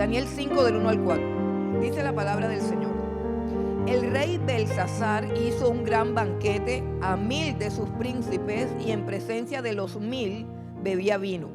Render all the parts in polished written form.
Daniel 5 del 1 al 4. Dice la palabra del Señor. El rey Belsasar hizo un gran banquete a 1000 de sus príncipes y en presencia de los 1000 bebía vino.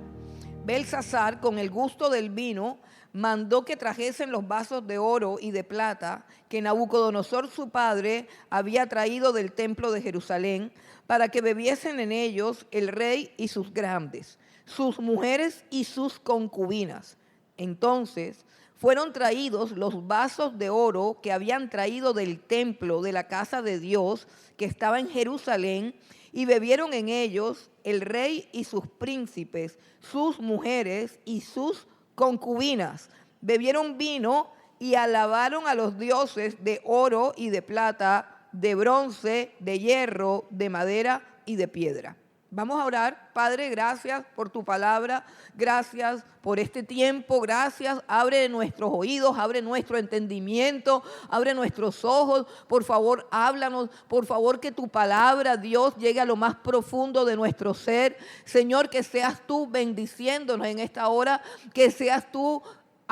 Belsasar, con el gusto del vino, mandó que trajesen los vasos de oro y de plata que Nabucodonosor su padre había traído del templo de Jerusalén, para que bebiesen en ellos el rey y sus grandes, sus mujeres y sus concubinas. Entonces fueron traídos los vasos de oro que habían traído del templo de la casa de Dios que estaba en Jerusalén, y bebieron en ellos el rey y sus príncipes, sus mujeres y sus concubinas. Bebieron vino y alabaron a los dioses de oro y de plata, de bronce, de hierro, de madera y de piedra. Vamos a orar. Padre, gracias por tu palabra, gracias por este tiempo, gracias. Abre nuestros oídos, abre nuestro entendimiento, abre nuestros ojos. Por favor, háblanos. Por favor, que tu palabra, Dios, llegue a lo más profundo de nuestro ser. Señor, que seas tú bendiciéndonos en esta hora, que seas tú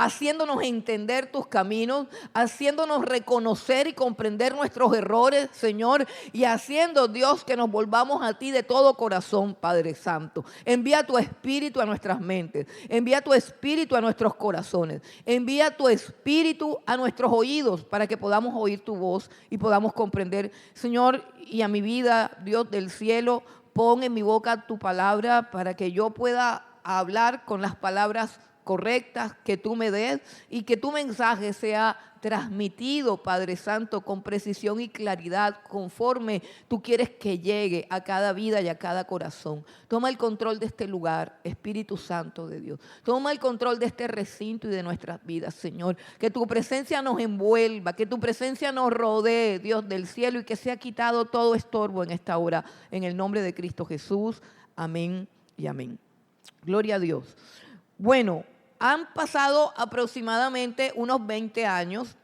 haciéndonos entender tus caminos, haciéndonos reconocer y comprender nuestros errores, Señor, y haciendo, Dios, que nos volvamos a ti de todo corazón, Padre Santo. Envía tu espíritu a nuestras mentes, envía tu espíritu a nuestros corazones, envía tu espíritu a nuestros oídos para que podamos oír tu voz y podamos comprender, Señor, y a mi vida, Dios del cielo, pon en mi boca tu palabra para que yo pueda hablar con las palabras correctas que tú me des y que tu mensaje sea transmitido, Padre Santo, con precisión y claridad, conforme tú quieres que llegue a cada vida y a cada corazón. Toma el control de este lugar, Espíritu Santo de Dios. Toma el control de este recinto y de nuestras vidas, Señor. Que tu presencia nos envuelva, que tu presencia nos rodee, Dios del cielo, y que sea quitado todo estorbo en esta hora, en el nombre de Cristo Jesús. Amén y amén. Gloria a Dios. Bueno, han pasado aproximadamente unos 20 años.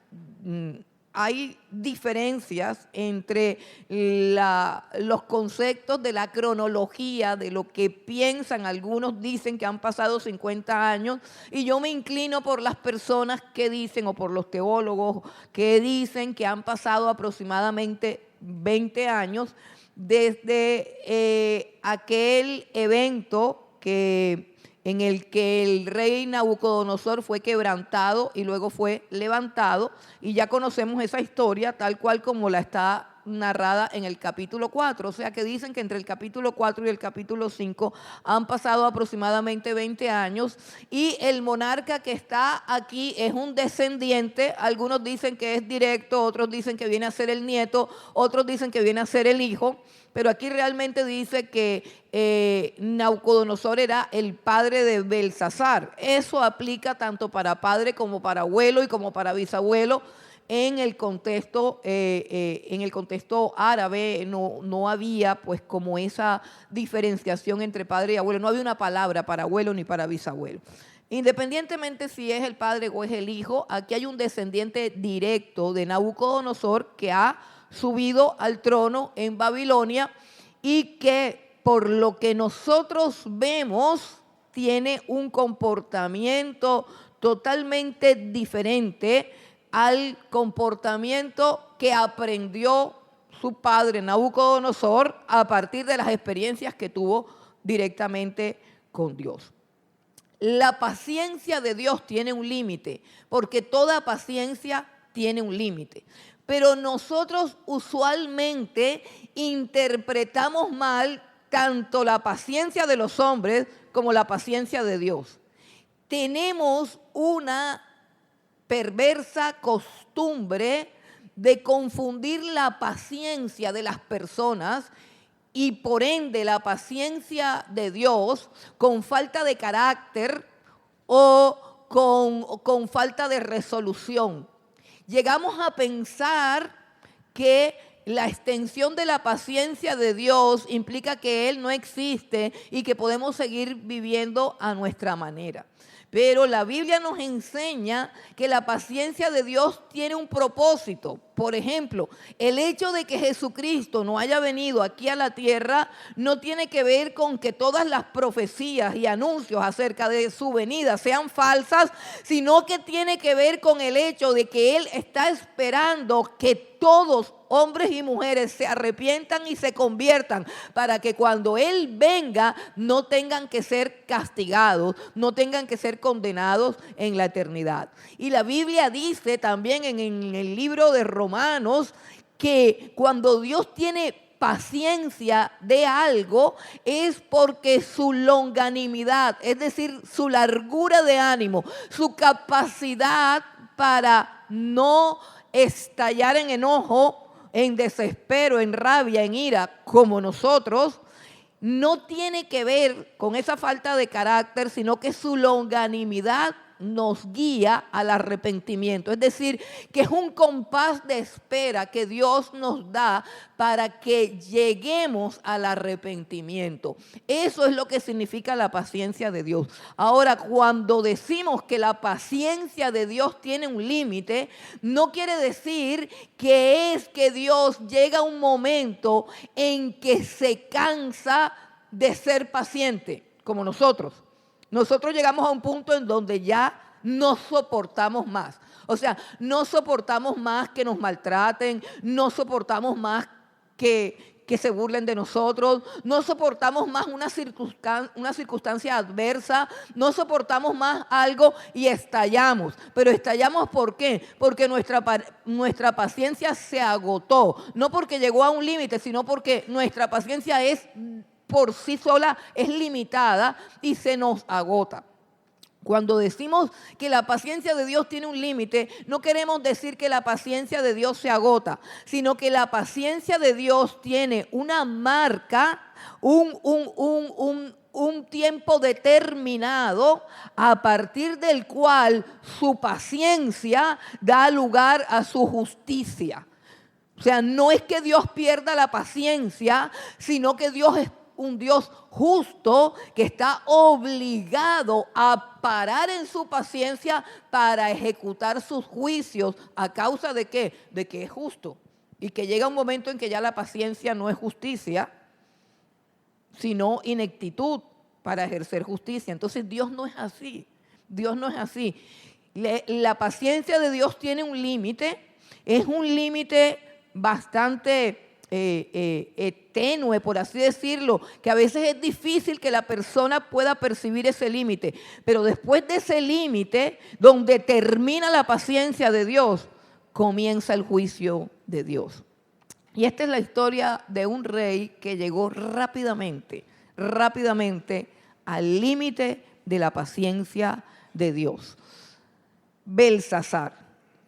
Hay diferencias entre los conceptos de la cronología, de lo que piensan. Algunos dicen que han pasado 50 años y yo me inclino por las personas que dicen, o por los teólogos que dicen que han pasado aproximadamente 20 años desde aquel evento en el que el rey Nabucodonosor fue quebrantado y luego fue levantado, y ya conocemos esa historia tal cual como la está narrada en el capítulo 4, o sea que dicen que entre el capítulo 4 y el capítulo 5 han pasado aproximadamente 20 años, y el monarca que está aquí es un descendiente. Algunos dicen que es directo, otros dicen que viene a ser el nieto, otros dicen que viene a ser el hijo, pero aquí realmente dice que Nabucodonosor era el padre de Belsasar. Eso aplica tanto para padre como para abuelo y como para bisabuelo. En el contexto árabe no había pues como esa diferenciación entre padre y abuelo. No había una palabra para abuelo ni para bisabuelo. Independientemente si es el padre o es el hijo, aquí hay un descendiente directo de Nabucodonosor que ha subido al trono en Babilonia y que, por lo que nosotros vemos, tiene un comportamiento totalmente diferente al comportamiento que aprendió su padre Nabucodonosor a partir de las experiencias que tuvo directamente con Dios. La paciencia de Dios tiene un límite, porque toda paciencia tiene un límite. Pero nosotros usualmente interpretamos mal tanto la paciencia de los hombres como la paciencia de Dios. Tenemos una perversa costumbre de confundir la paciencia de las personas y por ende la paciencia de Dios con falta de carácter o con falta de resolución. Llegamos a pensar que la extensión de la paciencia de Dios implica que Él no existe y que podemos seguir viviendo a nuestra manera. Pero la Biblia nos enseña que la paciencia de Dios tiene un propósito. Por ejemplo, el hecho de que Jesucristo no haya venido aquí a la tierra no tiene que ver con que todas las profecías y anuncios acerca de su venida sean falsas, sino que tiene que ver con el hecho de que Él está esperando que todos, hombres y mujeres, se arrepientan y se conviertan para que cuando Él venga no tengan que ser castigados, no tengan que ser condenados en la eternidad. Y la Biblia dice también en el libro de Romanos que cuando Dios tiene paciencia de algo es porque su longanimidad, es decir, su largura de ánimo, su capacidad para no estallar en enojo, en desespero, en rabia, en ira, como nosotros, no tiene que ver con esa falta de carácter, sino que su longanimidad nos guía al arrepentimiento. Es decir, que es un compás de espera que Dios nos da para que lleguemos al arrepentimiento. Eso es lo que significa la paciencia de Dios. Ahora, cuando decimos que la paciencia de Dios tiene un límite, no quiere decir que es que Dios llega a un momento en que se cansa de ser paciente, como nosotros. Nosotros llegamos a un punto en donde ya no soportamos más. O sea, no soportamos más que nos maltraten, no soportamos más que se burlen de nosotros, no soportamos más una circunstancia adversa, no soportamos más algo y estallamos. Pero estallamos ¿por qué? Porque nuestra paciencia se agotó. No porque llegó a un límite, sino porque nuestra paciencia es por sí sola, es limitada y se nos agota. Cuando decimos que la paciencia de Dios tiene un límite, no queremos decir que la paciencia de Dios se agota, sino que la paciencia de Dios tiene una marca, un tiempo determinado a partir del cual su paciencia da lugar a su justicia. O sea, no es que Dios pierda la paciencia, sino que Dios es un Dios justo que está obligado a parar en su paciencia para ejecutar sus juicios. ¿A causa de qué? De que es justo. Y que llega un momento en que ya la paciencia no es justicia, sino ineptitud para ejercer justicia. Entonces Dios no es así. Dios no es así. La paciencia de Dios tiene un límite. Es un límite bastante tenue, por así decirlo, que a veces es difícil que la persona pueda percibir ese límite, pero después de ese límite, donde termina la paciencia de Dios, comienza el juicio de Dios. Y esta es la historia de un rey que llegó rápidamente al límite de la paciencia de Dios. Belsasar.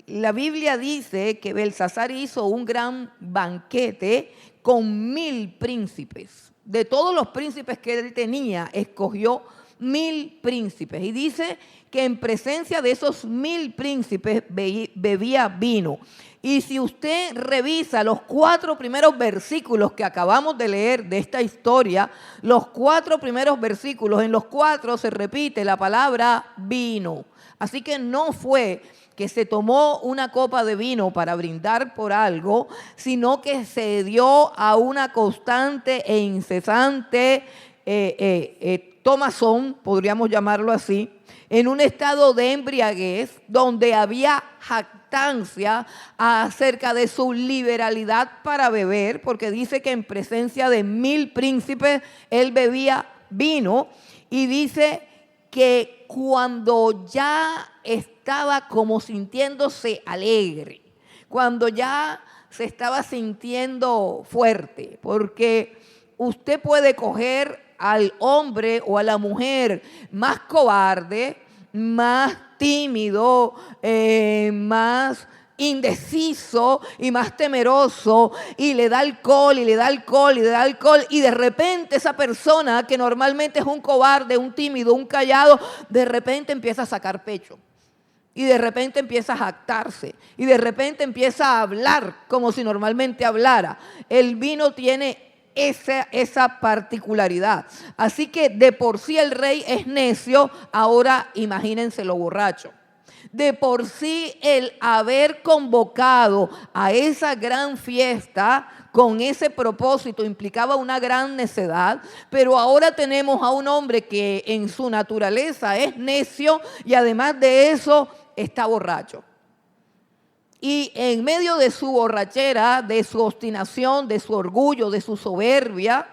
La Biblia dice que Belsasar hizo un gran banquete con 1000 príncipes. De todos los príncipes que él tenía, escogió 1000 príncipes. Y dice que en presencia de esos 1000 príncipes bebía vino. Y si usted revisa los 4 primeros versículos que acabamos de leer de esta historia, los 4 primeros versículos, en los 4 se repite la palabra vino. Así que no fue que se tomó una copa de vino para brindar por algo, sino que se dio a una constante e incesante tomazón, podríamos llamarlo así, en un estado de embriaguez donde había jactancia acerca de su liberalidad para beber, porque dice que en presencia de 1000 príncipes él bebía vino, y dice que cuando ya estaba como sintiéndose alegre, cuando ya se estaba sintiendo fuerte, porque usted puede coger al hombre o a la mujer más cobarde, más tímido, más indeciso y más temeroso, y le da alcohol, y le da alcohol, y le da alcohol, y de repente esa persona que normalmente es un cobarde, un tímido, un callado, de repente empieza a sacar pecho. y de repente empieza a jactarse y de repente empieza a hablar como si normalmente hablara. El vino tiene esa particularidad. Así que de por sí el rey es necio, ahora imagínense lo borracho. De por sí el haber convocado a esa gran fiesta con ese propósito implicaba una gran necedad, pero ahora tenemos a un hombre que en su naturaleza es necio y además de eso está borracho. Y en medio de su borrachera, de su obstinación, de su orgullo, de su soberbia,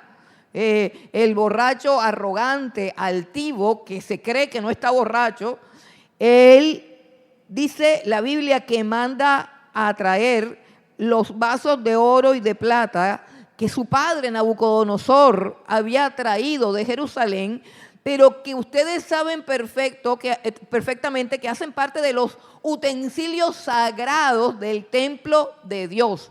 el borracho arrogante, altivo, que se cree que no está borracho, él dice la Biblia que manda a traer los vasos de oro y de plata que su padre Nabucodonosor había traído de Jerusalén, pero que ustedes saben perfectamente que hacen parte de los utensilios sagrados del templo de Dios.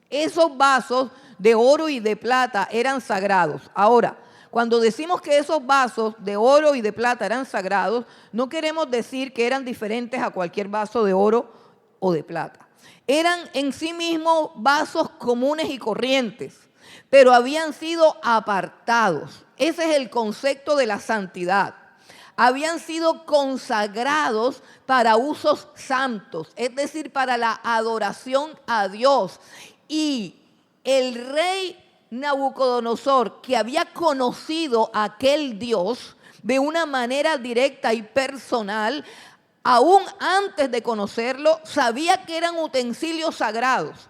Esos vasos de oro y de plata eran sagrados. Ahora, cuando decimos que esos vasos de oro y de plata eran sagrados, no queremos decir que eran diferentes a cualquier vaso de oro o de plata. Eran en sí mismos vasos comunes y corrientes, pero habían sido apartados. Ese es el concepto de la santidad. Habían sido consagrados para usos santos, es decir, para la adoración a Dios. Y el rey Nabucodonosor, que había conocido a aquel Dios de una manera directa y personal, aún antes de conocerlo, sabía que eran utensilios sagrados.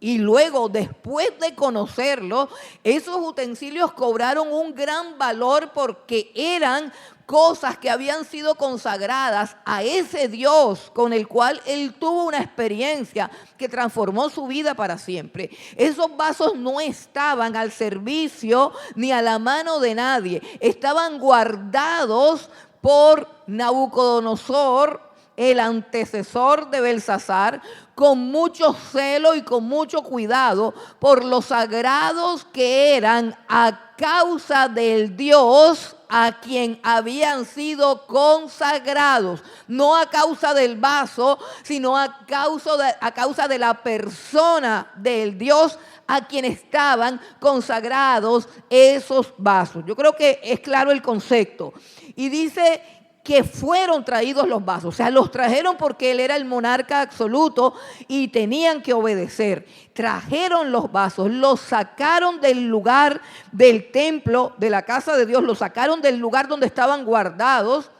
Y luego, después de conocerlo, esos utensilios cobraron un gran valor porque eran cosas que habían sido consagradas a ese Dios con el cual él tuvo una experiencia que transformó su vida para siempre. Esos vasos no estaban al servicio ni a la mano de nadie. Estaban guardados por Nabucodonosor, el antecesor de Belsasar, con mucho celo y con mucho cuidado por los sagrados que eran a causa del Dios a quien habían sido consagrados, no a causa del vaso, sino a causa de la persona del Dios a quien estaban consagrados esos vasos. Yo creo que es claro el concepto. Y dice que fueron traídos los vasos, o sea, los trajeron porque él era el monarca absoluto y tenían que obedecer. Trajeron los vasos, los sacaron del lugar del templo, de la casa de Dios, los sacaron del lugar donde estaban guardados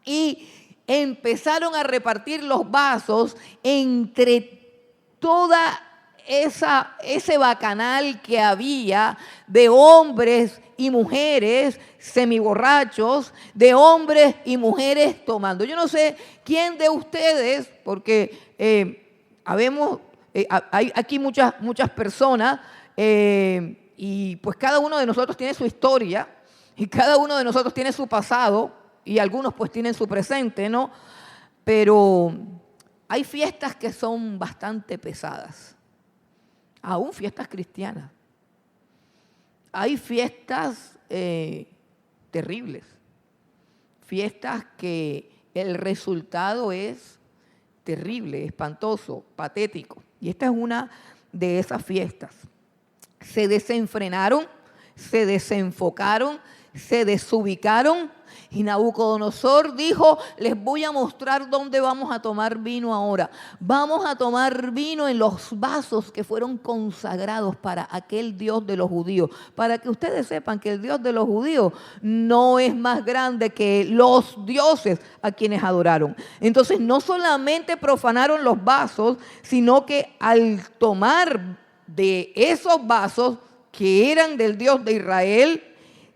y empezaron a repartir los vasos entre toda ese bacanal que había de hombres y mujeres semiborrachos, de hombres y mujeres tomando. Yo no sé quién de ustedes, porque hay aquí muchas personas y pues cada uno de nosotros tiene su historia y cada uno de nosotros tiene su pasado y algunos pues tienen su presente, ¿no? Pero hay fiestas que son bastante pesadas, aún fiestas cristianas. Hay fiestas terribles, fiestas que el resultado es terrible, espantoso, patético. Y esta es una de esas fiestas. Se desenfrenaron, se desenfocaron, se desubicaron. Y Nabucodonosor dijo, les voy a mostrar dónde vamos a tomar vino ahora. Vamos a tomar vino en los vasos que fueron consagrados para aquel Dios de los judíos. Para que ustedes sepan que el Dios de los judíos no es más grande que los dioses a quienes adoraron. Entonces no solamente profanaron los vasos, sino que al tomar de esos vasos que eran del Dios de Israel,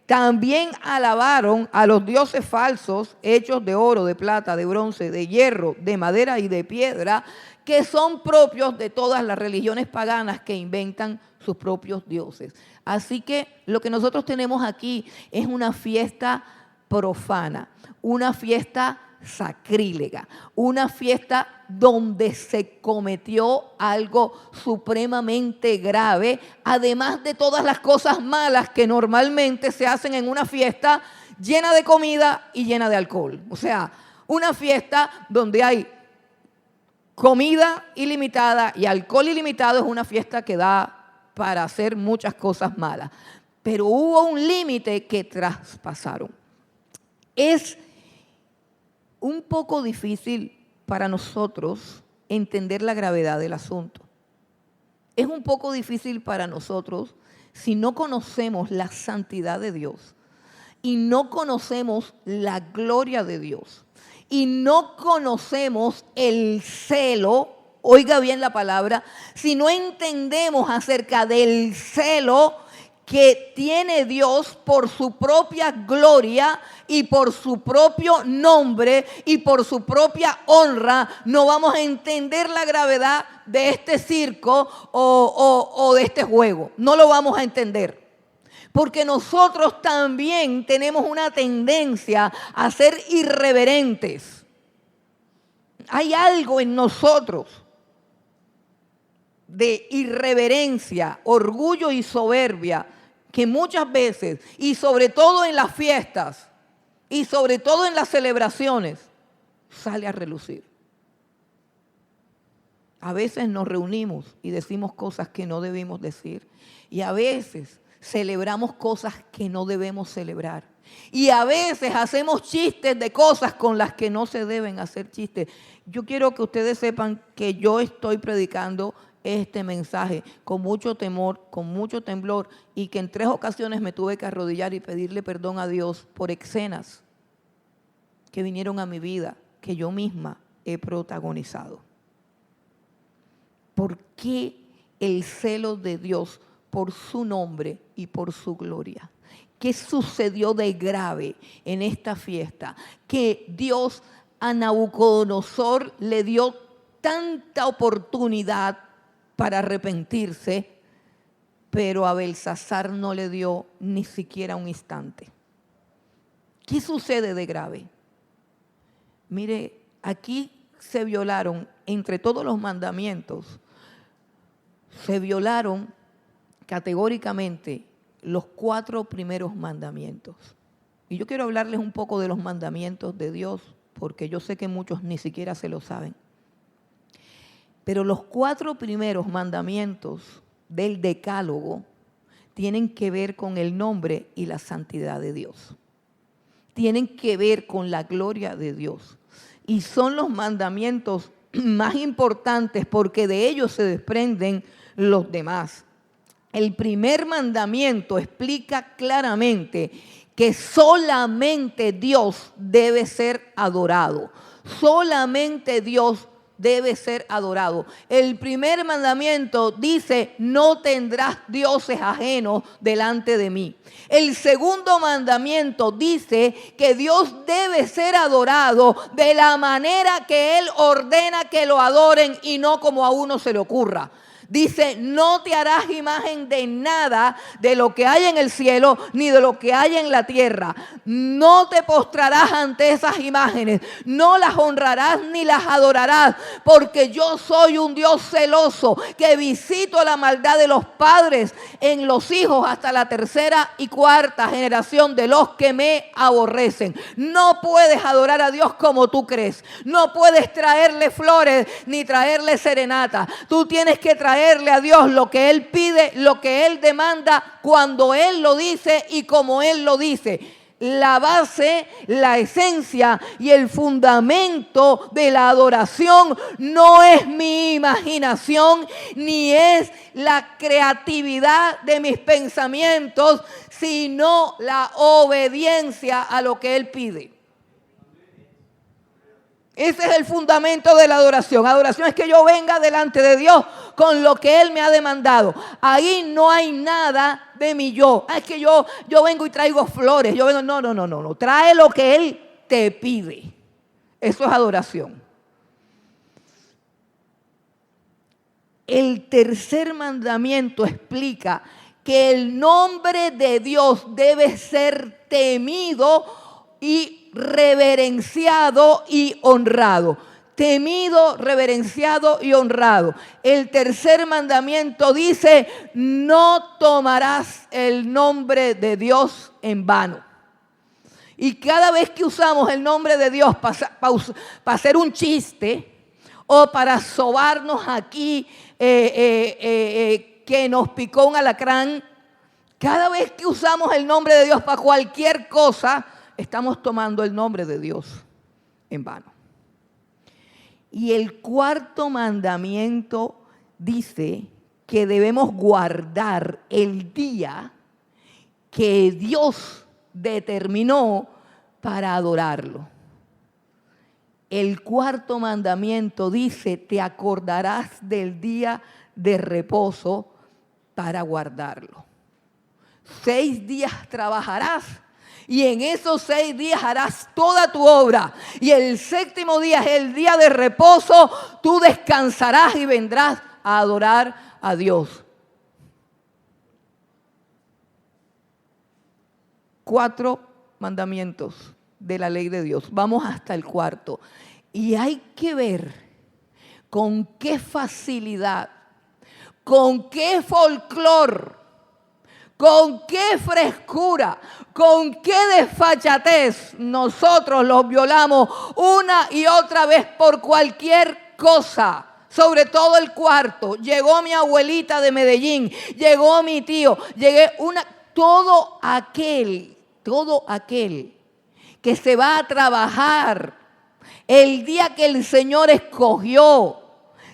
también alabaron a los dioses falsos hechos de oro, de plata, de bronce, de hierro, de madera y de piedra, que son propios de todas las religiones paganas que inventan sus propios dioses. Así que lo que nosotros tenemos aquí es una fiesta profana, una fiesta sacrílega, una fiesta donde se cometió algo supremamente grave, además de todas las cosas malas que normalmente se hacen en una fiesta llena de comida y llena de alcohol. O sea, Una fiesta donde hay comida ilimitada y alcohol ilimitado es una fiesta que da para hacer muchas cosas malas. Pero hubo un límite que traspasaron. Es un poco difícil para nosotros entender la gravedad del asunto. Es un poco difícil para nosotros si no conocemos la santidad de Dios y no conocemos la gloria de Dios y no conocemos el celo, oiga bien la palabra, si no entendemos acerca del celo que tiene Dios por su propia gloria y por su propio nombre y por su propia honra, no vamos a entender la gravedad de este circo o de este juego. No lo vamos a entender. Porque nosotros también tenemos una tendencia a ser irreverentes. Hay algo en nosotros de irreverencia, orgullo y soberbia que muchas veces, y sobre todo en las fiestas, y sobre todo en las celebraciones, sale a relucir. A veces nos reunimos y decimos cosas que no debemos decir. Y a veces celebramos cosas que no debemos celebrar. Y a veces hacemos chistes de cosas con las que no se deben hacer chistes. Yo quiero que ustedes sepan que yo estoy predicando este mensaje con mucho temor, con mucho temblor, y que en 3 ocasiones me tuve que arrodillar y pedirle perdón a Dios por escenas que vinieron a mi vida, que yo misma he protagonizado. ¿Por qué el celo de Dios por su nombre y por su gloria? ¿Qué sucedió de grave en esta fiesta? Que Dios a Nabucodonosor le dio tanta oportunidad para arrepentirse, pero a Belsasar no le dio ni siquiera un instante. ¿Qué sucede de grave? Mire, aquí se violaron, entre todos los mandamientos, se violaron categóricamente los 4 primeros mandamientos. Y yo quiero hablarles un poco de los mandamientos de Dios, porque yo sé que muchos ni siquiera se lo saben. Pero los 4 primeros mandamientos del Decálogo tienen que ver con el nombre y la santidad de Dios. Tienen que ver con la gloria de Dios. Y son los mandamientos más importantes porque de ellos se desprenden los demás. El primer mandamiento explica claramente que solamente Dios debe ser adorado. Solamente Dios debe ser adorado. El primer mandamiento dice: no tendrás dioses ajenos delante de mí. El segundo mandamiento dice que Dios debe ser adorado de la manera que Él ordena que lo adoren y no como a uno se le ocurra. Dice: no te harás imagen de nada de lo que hay en el cielo ni de lo que hay en la tierra. No te postrarás ante esas imágenes, no las honrarás ni las adorarás, porque yo soy un Dios celoso que visito la maldad de los padres en los hijos hasta la 3ª y 4ª generación de los que me aborrecen. No puedes adorar a Dios como tú crees. No puedes traerle flores ni traerle serenata. Tú tienes que traerle a Dios lo que Él pide, lo que Él demanda, cuando Él lo dice y como Él lo dice. La base, la esencia y el fundamento de la adoración no es mi imaginación ni es la creatividad de mis pensamientos, sino la obediencia a lo que Él pide. Ese es el fundamento de la adoración. Adoración es que yo venga delante de Dios con lo que Él me ha demandado. Ahí no hay nada de mi yo. Es que yo vengo y traigo flores. No. Trae lo que Él te pide. Eso es adoración. El tercer mandamiento explica que el nombre de Dios debe ser temido y reverenciado y honrado. Temido, reverenciado y honrado. El tercer mandamiento dice: no tomarás el nombre de Dios en vano. Y cada vez que usamos el nombre de Dios para hacer un chiste o para sobarnos aquí que nos picó un alacrán, cada vez que usamos el nombre de Dios para cualquier cosa, estamos tomando el nombre de Dios en vano. Y el cuarto mandamiento dice que debemos guardar el día que Dios determinó para adorarlo. El cuarto mandamiento dice: te acordarás del día de reposo para guardarlo. 6 días trabajarás y en esos 6 días harás toda tu obra. Y el 7º día es el día de reposo, tú descansarás y vendrás a adorar a Dios. 4 mandamientos de la ley de Dios. Vamos hasta el cuarto. Y hay que ver con qué facilidad, con qué folclor, con qué frescura, con qué desfachatez nosotros los violamos una y otra vez por cualquier cosa. Sobre todo el cuarto. Llegó mi abuelita de Medellín, llegó mi tío, todo aquel que se va a trabajar el día que el Señor escogió,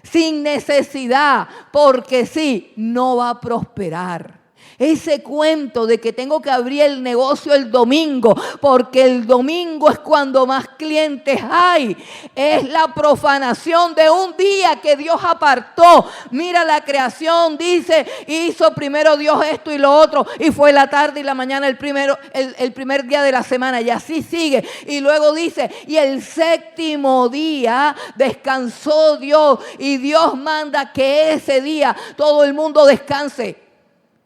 sin necesidad, porque sí, no va a prosperar. Ese cuento de que tengo que abrir el negocio el domingo, porque el domingo es cuando más clientes hay, es la profanación de un día que Dios apartó. Mira, la creación dice: hizo primero Dios esto y lo otro, y fue la tarde y la mañana el primer día de la semana, y así sigue. Y luego dice: y el 7º día descansó Dios, y Dios manda que ese día todo el mundo descanse.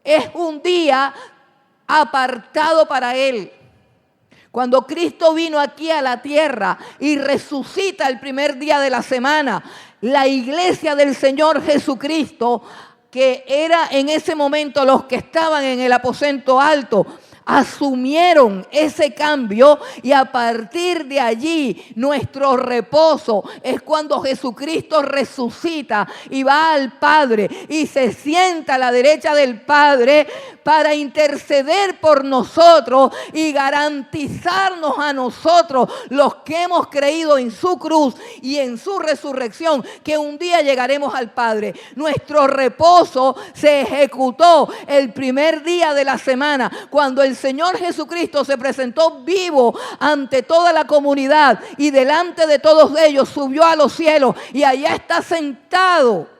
Es un día apartado para Él. Cuando Cristo vino aquí a la tierra y resucita el primer día de la semana, la iglesia del Señor Jesucristo, que era en ese momento los que estaban en el aposento alto, asumieron ese cambio, y a partir de allí nuestro reposo es cuando Jesucristo resucita y va al Padre y se sienta a la derecha del Padre para interceder por nosotros y garantizarnos a nosotros, los que hemos creído en su cruz y en su resurrección, que un día llegaremos al Padre. Nuestro reposo se ejecutó el primer día de la semana, cuando el Señor Jesucristo se presentó vivo ante toda la comunidad, y delante de todos ellos subió a los cielos, y allá está sentado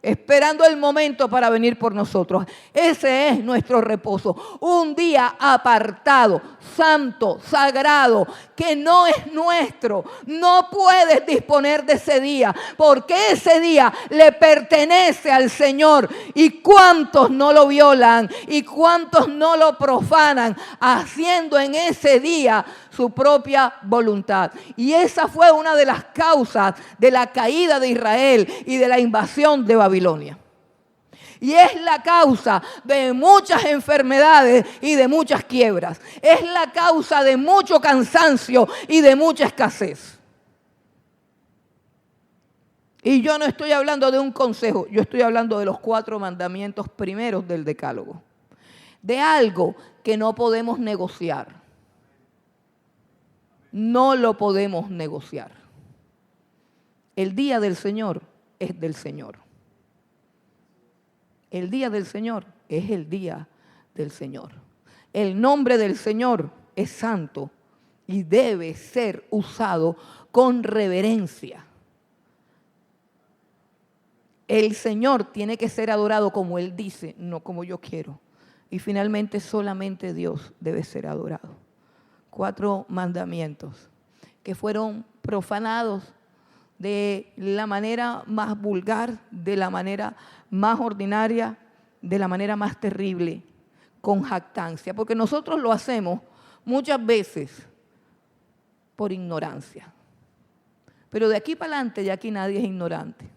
esperando el momento para venir por nosotros. Ese es nuestro reposo, un día apartado, santo, sagrado, que no es nuestro. No puedes disponer de ese día, porque ese día le pertenece al Señor. Y cuántos no lo violan y cuántos no lo profanan, haciendo en ese día su propia voluntad. Y esa fue una de las causas de la caída de Israel y de la invasión de Babilonia. Y es la causa de muchas enfermedades y de muchas quiebras. Es la causa de mucho cansancio y de mucha escasez. Y yo no estoy hablando de un consejo, yo estoy hablando de los 4 mandamientos primeros del Decálogo. De algo que no podemos negociar. No lo podemos negociar. El día del Señor es del Señor. El día del Señor es el día del Señor. El nombre del Señor es santo y debe ser usado con reverencia. El Señor tiene que ser adorado como Él dice, no como yo quiero. Y finalmente solamente Dios debe ser adorado. 4 mandamientos que fueron profanados de la manera más vulgar, de la manera más ordinaria, de la manera más terrible, con jactancia. Porque nosotros lo hacemos muchas veces por ignorancia. Pero de aquí para adelante ya aquí nadie es ignorante.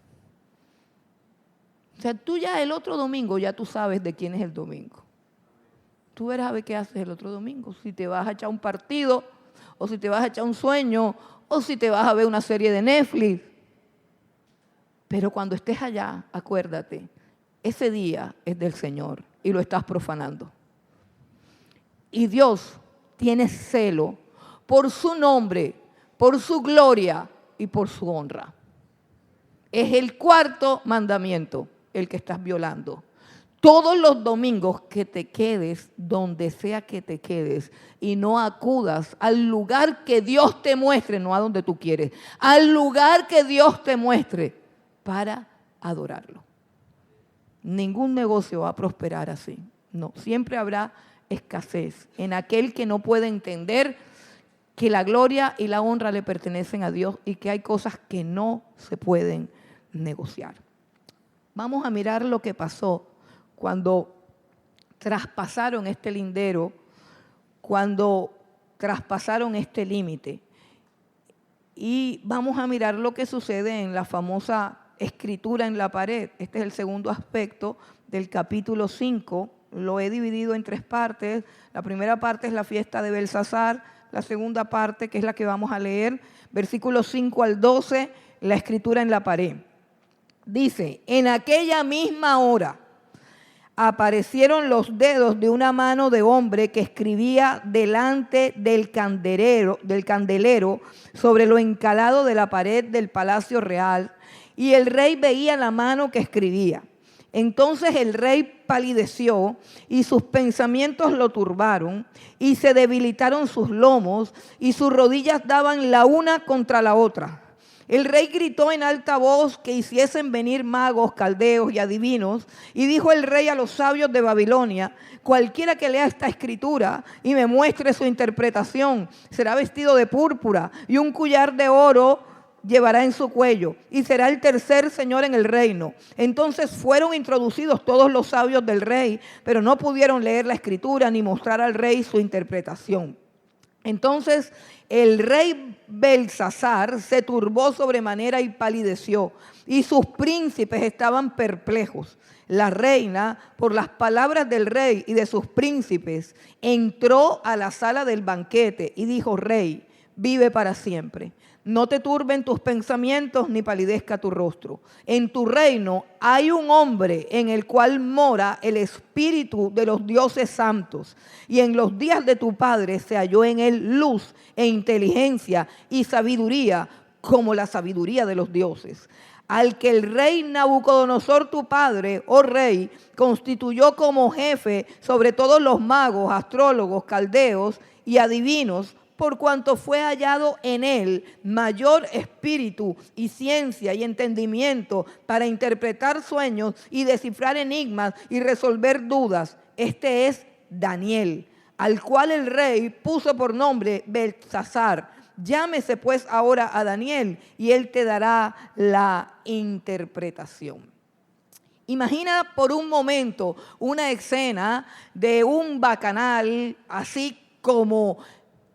O sea, tú ya el otro domingo ya tú sabes de quién es el domingo. Tú verás a ver qué haces el otro domingo, si te vas a echar un partido, o si te vas a echar un sueño, o si te vas a ver una serie de Netflix. Pero cuando estés allá, acuérdate, ese día es del Señor y lo estás profanando. Y Dios tiene celo por su nombre, por su gloria y por su honra. Es el cuarto mandamiento el que estás violando. Todos los domingos que te quedes, donde sea que te quedes, y no acudas al lugar que Dios te muestre, no a donde tú quieres, al lugar que Dios te muestre para adorarlo. Ningún negocio va a prosperar así. No, siempre habrá escasez en aquel que no puede entender que la gloria y la honra le pertenecen a Dios y que hay cosas que no se pueden negociar. Vamos a mirar lo que pasó cuando traspasaron este lindero, cuando traspasaron este límite. Y vamos a mirar lo que sucede en la famosa escritura en la pared. Este es el segundo aspecto del capítulo 5. Lo he dividido en 3 partes. La primera parte es la fiesta de Belsasar. La segunda parte, que es la que vamos a leer, versículos 5 al 12, la escritura en la pared. Dice, en aquella misma hora aparecieron los dedos de una mano de hombre que escribía delante del candelero sobre lo encalado de la pared del palacio real, y el rey veía la mano que escribía. Entonces el rey palideció y sus pensamientos lo turbaron y se debilitaron sus lomos y sus rodillas daban la una contra la otra. El rey gritó en alta voz que hiciesen venir magos, caldeos y adivinos, y dijo el rey a los sabios de Babilonia, cualquiera que lea esta escritura y me muestre su interpretación, será vestido de púrpura y un collar de oro llevará en su cuello, y será el tercer señor en el reino. Entonces fueron introducidos todos los sabios del rey, pero no pudieron leer la escritura ni mostrar al rey su interpretación. Entonces el rey Belsasar se turbó sobremanera y palideció, y sus príncipes estaban perplejos. La reina, por las palabras del rey y de sus príncipes, entró a la sala del banquete y dijo: Rey, vive para siempre. No te turben tus pensamientos ni palidezca tu rostro. En tu reino hay un hombre en el cual mora el espíritu de los dioses santos. Y en los días de tu padre se halló en él luz e inteligencia y sabiduría como la sabiduría de los dioses. Al que el rey Nabucodonosor tu padre, oh rey, constituyó como jefe sobre todos los magos, astrólogos, caldeos y adivinos, por cuanto fue hallado en él mayor espíritu y ciencia y entendimiento para interpretar sueños y descifrar enigmas y resolver dudas. Este es Daniel, al cual el rey puso por nombre Belsasar. Llámese pues ahora a Daniel y él te dará la interpretación. Imagina por un momento una escena de un bacanal, así como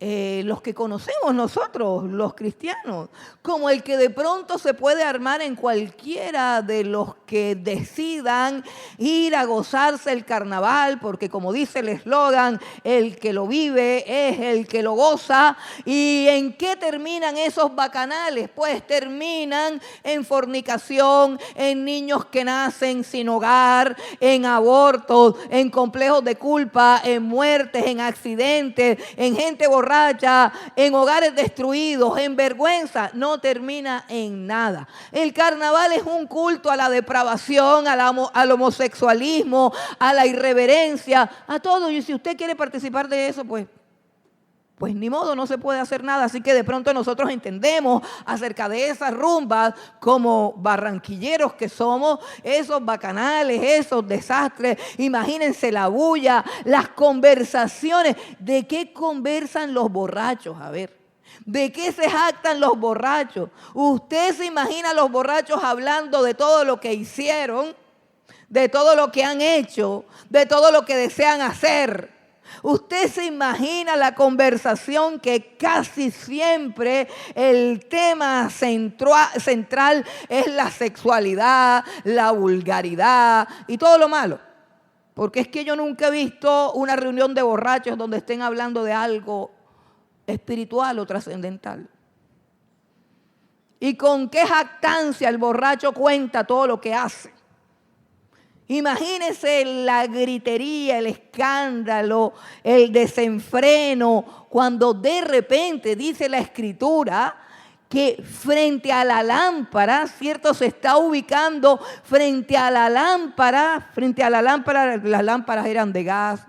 los que conocemos nosotros, los cristianos, como el que de pronto se puede armar en cualquiera de los que decidan ir a gozarse el carnaval, porque como dice el eslogan, el que lo vive es el que lo goza. ¿Y en qué terminan esos bacanales? Pues terminan en fornicación, en niños que nacen sin hogar, en abortos, en complejos de culpa, en muertes, en accidentes, en gente borracha, en hogares destruidos, en vergüenza. No termina en nada. El carnaval es un culto a la depravación, al homosexualismo, a la irreverencia, a todo. Y si usted quiere participar de eso, pues ni modo, no se puede hacer nada. Así que de pronto nosotros entendemos acerca de esas rumbas como barranquilleros que somos, esos bacanales, esos desastres. Imagínense la bulla, las conversaciones. ¿De qué conversan los borrachos? A ver, ¿de qué se jactan los borrachos? ¿Usted se imagina a los borrachos hablando de todo lo que hicieron, de todo lo que han hecho, de todo lo que desean hacer? Usted se imagina la conversación que casi siempre el tema central es la sexualidad, la vulgaridad y todo lo malo. Porque es que yo nunca he visto una reunión de borrachos donde estén hablando de algo espiritual o trascendental. Y con qué jactancia el borracho cuenta todo lo que hace. Imagínense la gritería, el escándalo, el desenfreno, cuando de repente dice la Escritura que frente a la lámpara, ¿cierto? Se está ubicando frente a la lámpara, las lámparas eran de gas,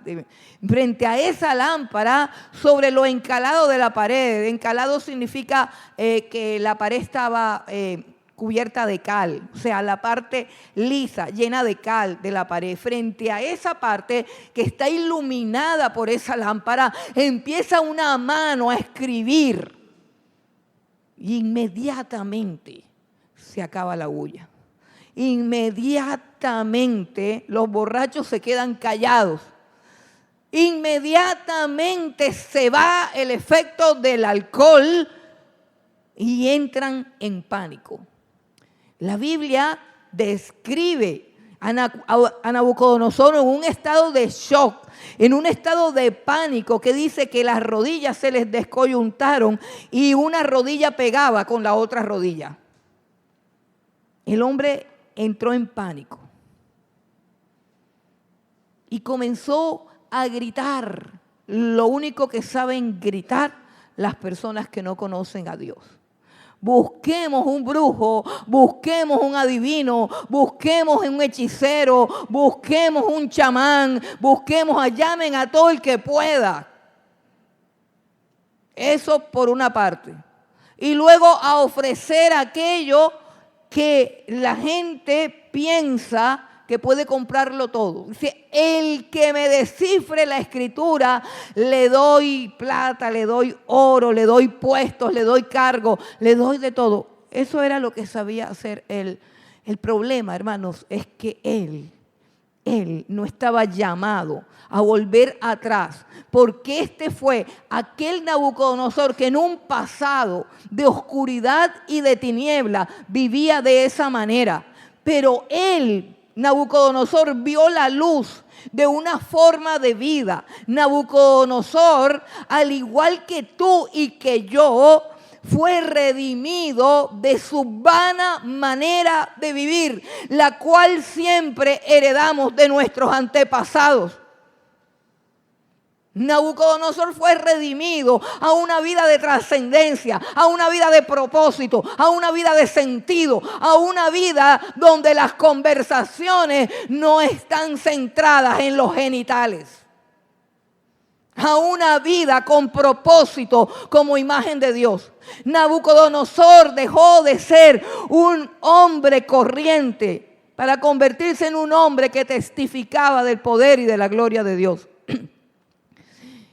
frente a esa lámpara, sobre lo encalado de la pared. Encalado significa que la pared estaba cubierta de cal, o sea, la parte lisa, llena de cal de la pared. Frente a esa parte que está iluminada por esa lámpara, empieza una mano a escribir. Y inmediatamente se acaba la bulla. Inmediatamente los borrachos se quedan callados. Inmediatamente se va el efecto del alcohol y entran en pánico. La Biblia describe a Nabucodonosor en un estado de shock, en un estado de pánico, que dice que las rodillas se les descoyuntaron y una rodilla pegaba con la otra rodilla. El hombre entró en pánico y comenzó a gritar lo único que saben gritar las personas que no conocen a Dios. Busquemos un brujo, busquemos un adivino, busquemos un hechicero, busquemos un chamán, llamen a todo el que pueda. Eso por una parte. Y luego a ofrecer aquello que la gente piensa que puede comprarlo todo. Dice, el que me descifre la Escritura, le doy plata, le doy oro, le doy puestos, le doy cargo, le doy de todo. Eso era lo que sabía hacer él. El problema, hermanos, es que él no estaba llamado a volver atrás, porque este fue aquel Nabucodonosor que en un pasado de oscuridad y de tiniebla vivía de esa manera. Pero él, Nabucodonosor, vio la luz de una forma de vida. Nabucodonosor, al igual que tú y que yo, fue redimido de su vana manera de vivir, la cual siempre heredamos de nuestros antepasados. Nabucodonosor fue redimido a una vida de trascendencia, a una vida de propósito, a una vida de sentido, a una vida donde las conversaciones no están centradas en los genitales, a una vida con propósito como imagen de Dios. Nabucodonosor dejó de ser un hombre corriente para convertirse en un hombre que testificaba del poder y de la gloria de Dios.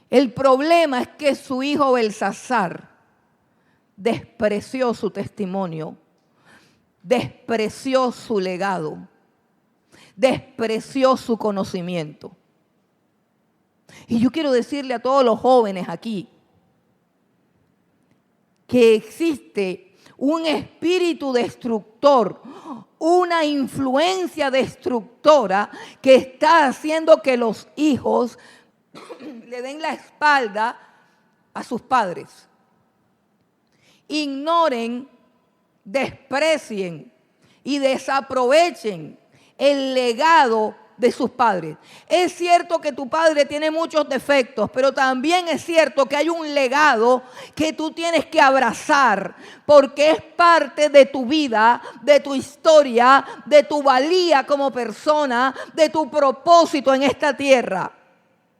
El problema es que su hijo Belsasar despreció su testimonio, despreció su legado, despreció su conocimiento. Y yo quiero decirle a todos los jóvenes aquí que existe un espíritu destructor, una influencia destructora que está haciendo que los hijos le den la espalda a sus padres. Ignoren, desprecien y desaprovechen el legado de sus padres. Es cierto que tu padre tiene muchos defectos, pero también es cierto que hay un legado que tú tienes que abrazar, porque es parte de tu vida, de tu historia, de tu valía como persona, de tu propósito en esta tierra.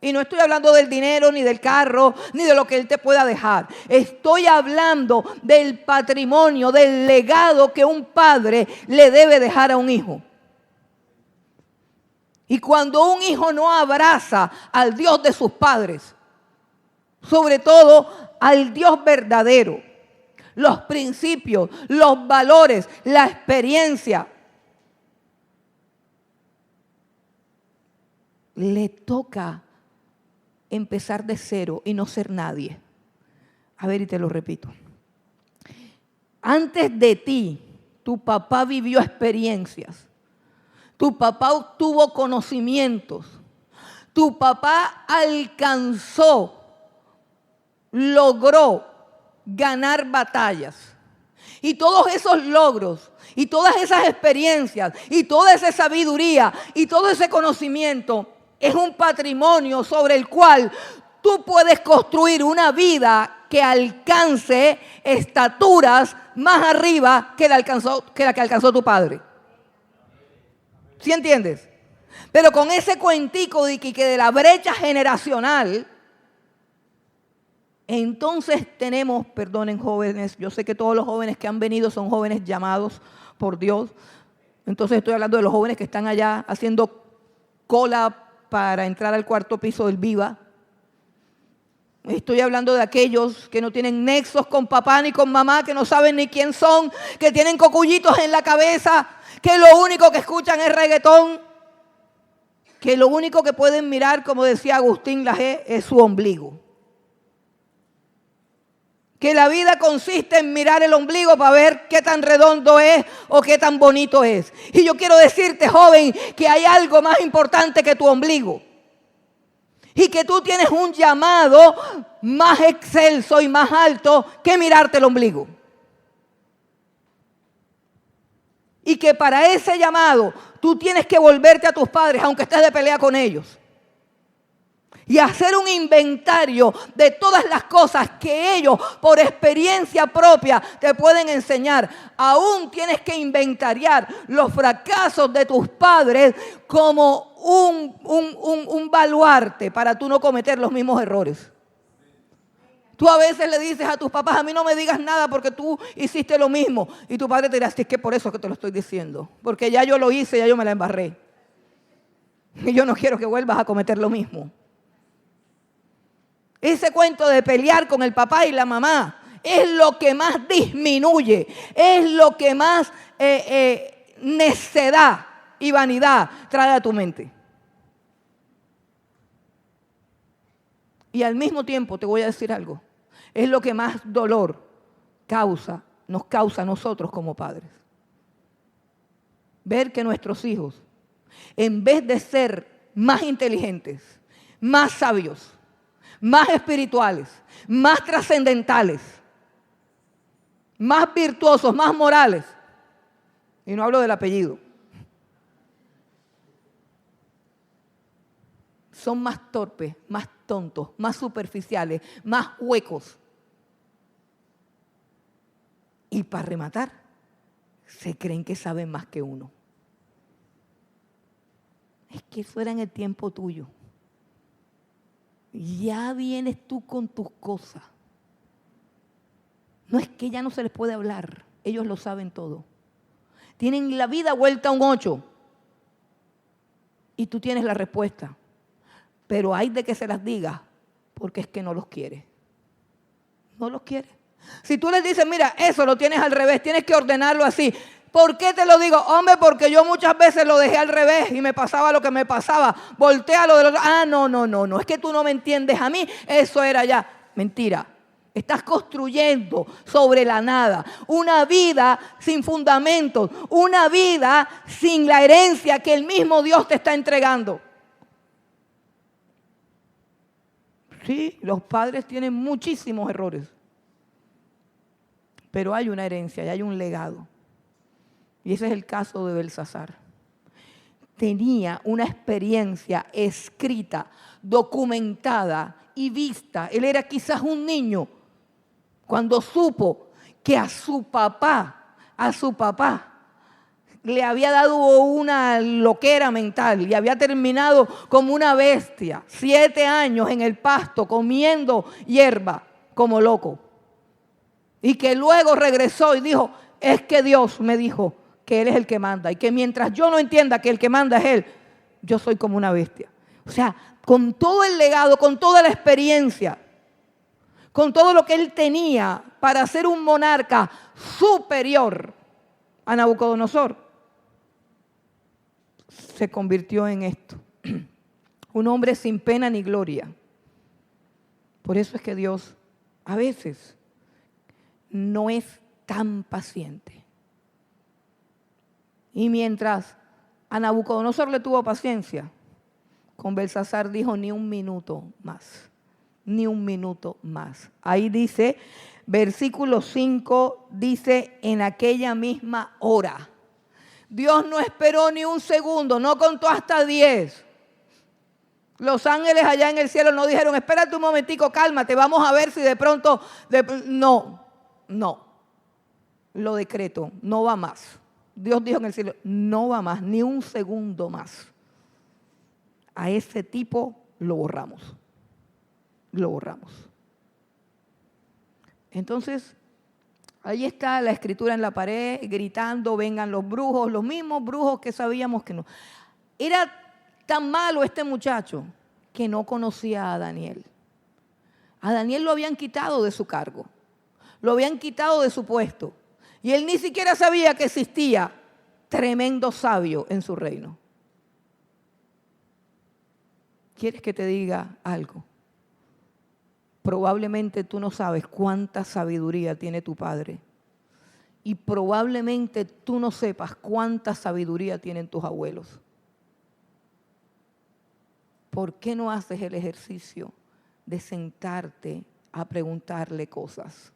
Y no estoy hablando del dinero, ni del carro, ni de lo que Él te pueda dejar. Estoy hablando del patrimonio, del legado que un padre le debe dejar a un hijo. Y cuando un hijo no abraza al Dios de sus padres, sobre todo al Dios verdadero, los principios, los valores, la experiencia, le toca empezar de cero y no ser nadie. A ver, y te lo repito. Antes de ti, tu papá vivió experiencias. Tu papá obtuvo conocimientos. Tu papá logró ganar batallas. Y todos esos logros, y todas esas experiencias, y toda esa sabiduría, y todo ese conocimiento es un patrimonio sobre el cual tú puedes construir una vida que alcance estaturas más arriba que la que alcanzó tu padre. ¿Sí entiendes? Pero con ese cuentico de que de la brecha generacional, entonces tenemos, perdonen jóvenes, yo sé que todos los jóvenes que han venido son jóvenes llamados por Dios. Entonces estoy hablando de los jóvenes que están allá haciendo cola para entrar al cuarto piso del Viva. Estoy hablando de aquellos que no tienen nexos con papá ni con mamá, que no saben ni quién son, que tienen cocuyitos en la cabeza, que lo único que escuchan es reggaetón, que lo único que pueden mirar, como decía Agustín Laje, es su ombligo. Que la vida consiste en mirar el ombligo para ver qué tan redondo es o qué tan bonito es. Y yo quiero decirte, joven, que hay algo más importante que tu ombligo. Y que tú tienes un llamado más excelso y más alto que mirarte el ombligo. Y que para ese llamado tú tienes que volverte a tus padres, aunque estés de pelea con ellos. Y hacer un inventario de todas las cosas que ellos, por experiencia propia, te pueden enseñar. Aún tienes que inventariar los fracasos de tus padres como un baluarte para tú no cometer los mismos errores. Tú a veces le dices a tus papás, a mí no me digas nada porque tú hiciste lo mismo. Y tu padre te dirá, sí, es que por eso es que te lo estoy diciendo. Porque ya yo lo hice, ya yo me la embarré. Y yo no quiero que vuelvas a cometer lo mismo. Ese cuento de pelear con el papá y la mamá es lo que más disminuye, es lo que más necedad y vanidad trae a tu mente. Y al mismo tiempo te voy a decir algo, es lo que más dolor nos causa a nosotros como padres. Ver que nuestros hijos, en vez de ser más inteligentes, más sabios, más espirituales, más trascendentales, más virtuosos, más morales, y no hablo del apellido, son más torpes, más tontos, más superficiales, más huecos. Y para rematar, se creen que saben más que uno. Es que eso era en el tiempo tuyo. Ya vienes tú con tus cosas. No es que ya no se les puede hablar, ellos lo saben todo. Tienen la vida vuelta a un 8 y tú tienes la respuesta. Pero hay de que se las digas porque es que no los quiere. No los quiere. Si tú les dices, mira, eso lo tienes al revés, tienes que ordenarlo así. ¿Por qué te lo digo? Hombre, porque yo muchas veces lo dejé al revés y me pasaba lo que me pasaba. Voltea lo del otro. No, es que tú no me entiendes a mí. Eso era ya. Mentira. Estás construyendo sobre la nada. Una vida sin fundamentos. Una vida sin la herencia que el mismo Dios te está entregando. Sí, los padres tienen muchísimos errores. Pero hay una herencia y hay un legado. Y ese es el caso de Belsasar. Tenía una experiencia escrita, documentada y vista. Él era quizás un niño cuando supo que a su papá le había dado una loquera mental y había terminado como una bestia, 7 años en el pasto comiendo hierba como loco. Y que luego regresó y dijo, es que Dios me dijo que Él es el que manda y que mientras yo no entienda que el que manda es Él, yo soy como una bestia. O sea, con todo el legado, con toda la experiencia, con todo lo que Él tenía para ser un monarca superior a Nabucodonosor, se convirtió en esto. Un hombre sin pena ni gloria. Por eso es que Dios a veces no es tan paciente. Y mientras a Nabucodonosor le tuvo paciencia, con Belsasar dijo: ni un minuto más, ni un minuto más. Ahí dice, versículo 5, dice: en aquella misma hora. Dios no esperó ni un segundo, no contó hasta 10. Los ángeles allá en el cielo no dijeron: espérate un momentico, cálmate, vamos a ver si de pronto... No. Lo decreto, no va más. Dios dijo en el cielo: no va más, ni un segundo más. A ese tipo lo borramos. Lo borramos. Entonces, ahí está la escritura en la pared, gritando: vengan los brujos, los mismos brujos que sabíamos que no. Era tan malo este muchacho que no conocía a Daniel. A Daniel lo habían quitado de su cargo, lo habían quitado de su puesto, y él ni siquiera sabía que existía tremendo sabio en su reino. ¿Quieres que te diga algo? Probablemente tú no sabes cuánta sabiduría tiene tu padre, y probablemente tú no sepas cuánta sabiduría tienen tus abuelos. ¿Por qué no haces el ejercicio de sentarte a preguntarle cosas?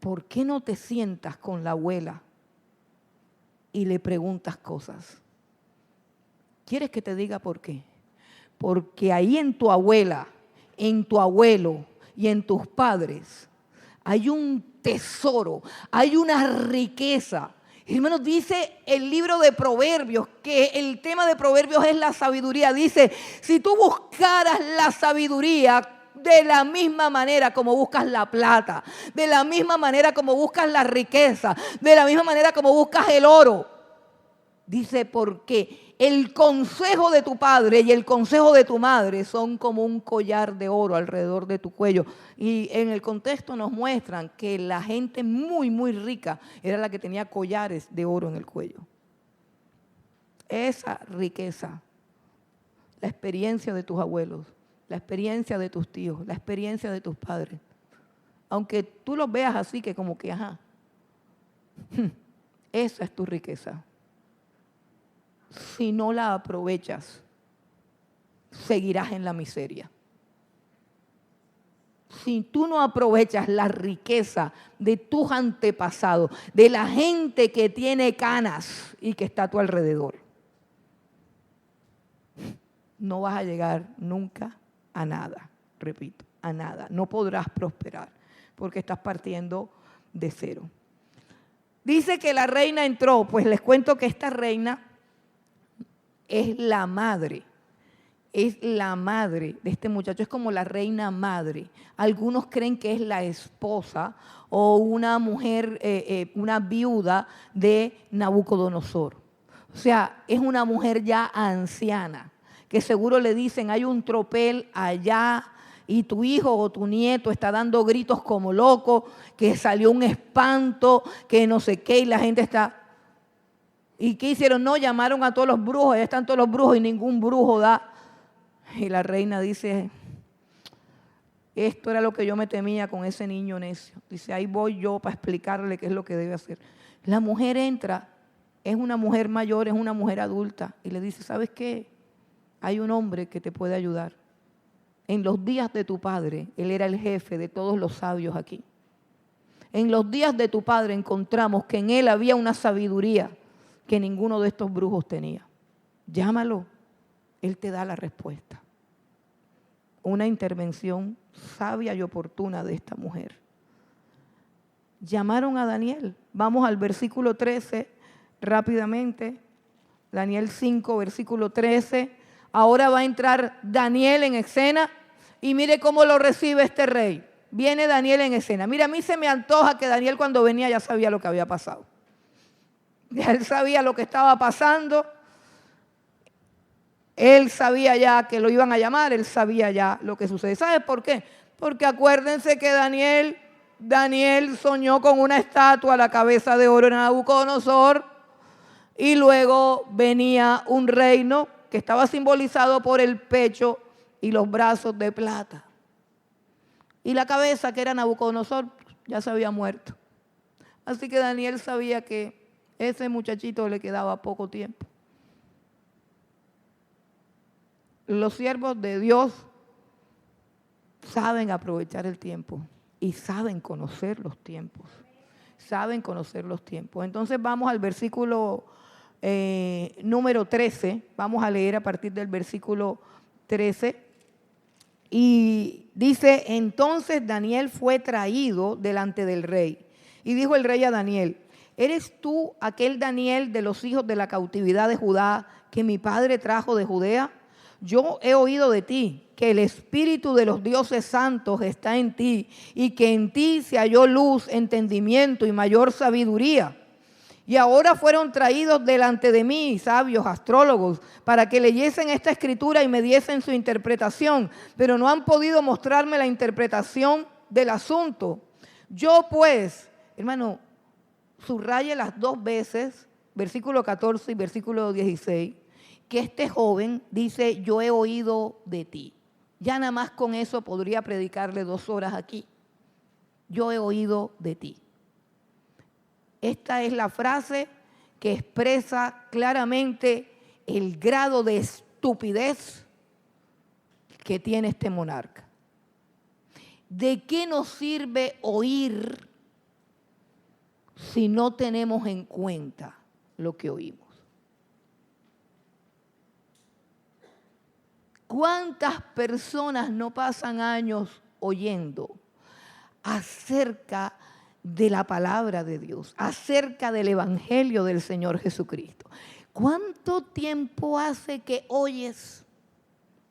¿Por qué no te sientas con la abuela y le preguntas cosas? ¿Quieres que te diga por qué? Porque ahí en tu abuela, en tu abuelo y en tus padres hay un tesoro, hay una riqueza. Hermanos, dice el libro de Proverbios que el tema de Proverbios es la sabiduría. Dice: si tú buscaras la sabiduría de la misma manera como buscas la plata, de la misma manera como buscas la riqueza, de la misma manera como buscas el oro. Dice: porque el consejo de tu padre y el consejo de tu madre son como un collar de oro alrededor de tu cuello. Y en el contexto nos muestran que la gente muy, muy rica era la que tenía collares de oro en el cuello. Esa riqueza, la experiencia de tus abuelos, la experiencia de tus tíos, la experiencia de tus padres, aunque tú los veas así que como que ajá, esa es tu riqueza. Si no la aprovechas, seguirás en la miseria. Si tú no aprovechas la riqueza de tus antepasados, de la gente que tiene canas y que está a tu alrededor, no vas a llegar nunca a nada. Repito, a nada. No podrás prosperar porque estás partiendo de cero. Dice que la reina entró. Pues les cuento que esta reina es la madre de este muchacho, es como la reina madre. Algunos creen que es la esposa o una mujer, una viuda de Nabucodonosor. O sea, es una mujer ya anciana, que seguro le dicen: hay un tropel allá y tu hijo o tu nieto está dando gritos como loco, que salió un espanto, que no sé qué, y la gente está... ¿Y qué hicieron? No, llamaron a todos los brujos, allá están todos los brujos y ningún brujo da. Y la reina dice: esto era lo que yo me temía con ese niño necio. Dice: ahí voy yo para explicarle qué es lo que debe hacer. La mujer entra, es una mujer mayor, es una mujer adulta, y le dice: ¿sabes qué? Hay un hombre que te puede ayudar. En los días de tu padre, él era el jefe de todos los sabios aquí. En los días de tu padre encontramos que en él había una sabiduría que ninguno de estos brujos tenía. Llámalo, él te da la respuesta. Una intervención sabia y oportuna de esta mujer. Llamaron a Daniel. Vamos al versículo 13 rápidamente. Daniel 5, versículo 13. Ahora va a entrar Daniel en escena y mire cómo lo recibe este rey. Viene Daniel en escena. Mira, a mí se me antoja que Daniel cuando venía ya sabía lo que había pasado. Ya él sabía lo que estaba pasando. Él sabía ya que lo iban a llamar. Él sabía ya lo que sucede. ¿Sabes por qué? Porque acuérdense que Daniel soñó con una estatua a la cabeza de oro en Nabucodonosor. Y luego venía un reino que estaba simbolizado por el pecho y los brazos de plata. Y la cabeza, que era Nabucodonosor, ya se había muerto. Así que Daniel sabía que ese muchachito le quedaba poco tiempo. Los siervos de Dios saben aprovechar el tiempo y saben conocer los tiempos. Saben conocer los tiempos. Entonces vamos al versículo número 13. Vamos a leer a partir del versículo 13. Y dice, entonces Daniel fue traído delante del rey. Y dijo el rey a Daniel, ¿eres tú aquel Daniel de los hijos de la cautividad de Judá que mi padre trajo de Judea? Yo he oído de ti que el espíritu de los dioses santos está en ti y que en ti se halló luz, entendimiento y mayor sabiduría. Y ahora fueron traídos delante de mí sabios, astrólogos, para que leyesen esta escritura y me diesen su interpretación, pero no han podido mostrarme la interpretación del asunto. Yo pues, hermano, subraye las dos veces, versículo 14 y versículo 16, que este joven dice, yo he oído de ti. Ya nada más con eso podría predicarle 2 horas aquí. Yo he oído de ti. Esta es la frase que expresa claramente el grado de estupidez que tiene este monarca. ¿De qué nos sirve oír si no tenemos en cuenta lo que oímos? ¿Cuántas personas no pasan años oyendo acerca de la palabra de Dios, acerca del evangelio del Señor Jesucristo? ¿Cuánto tiempo hace que oyes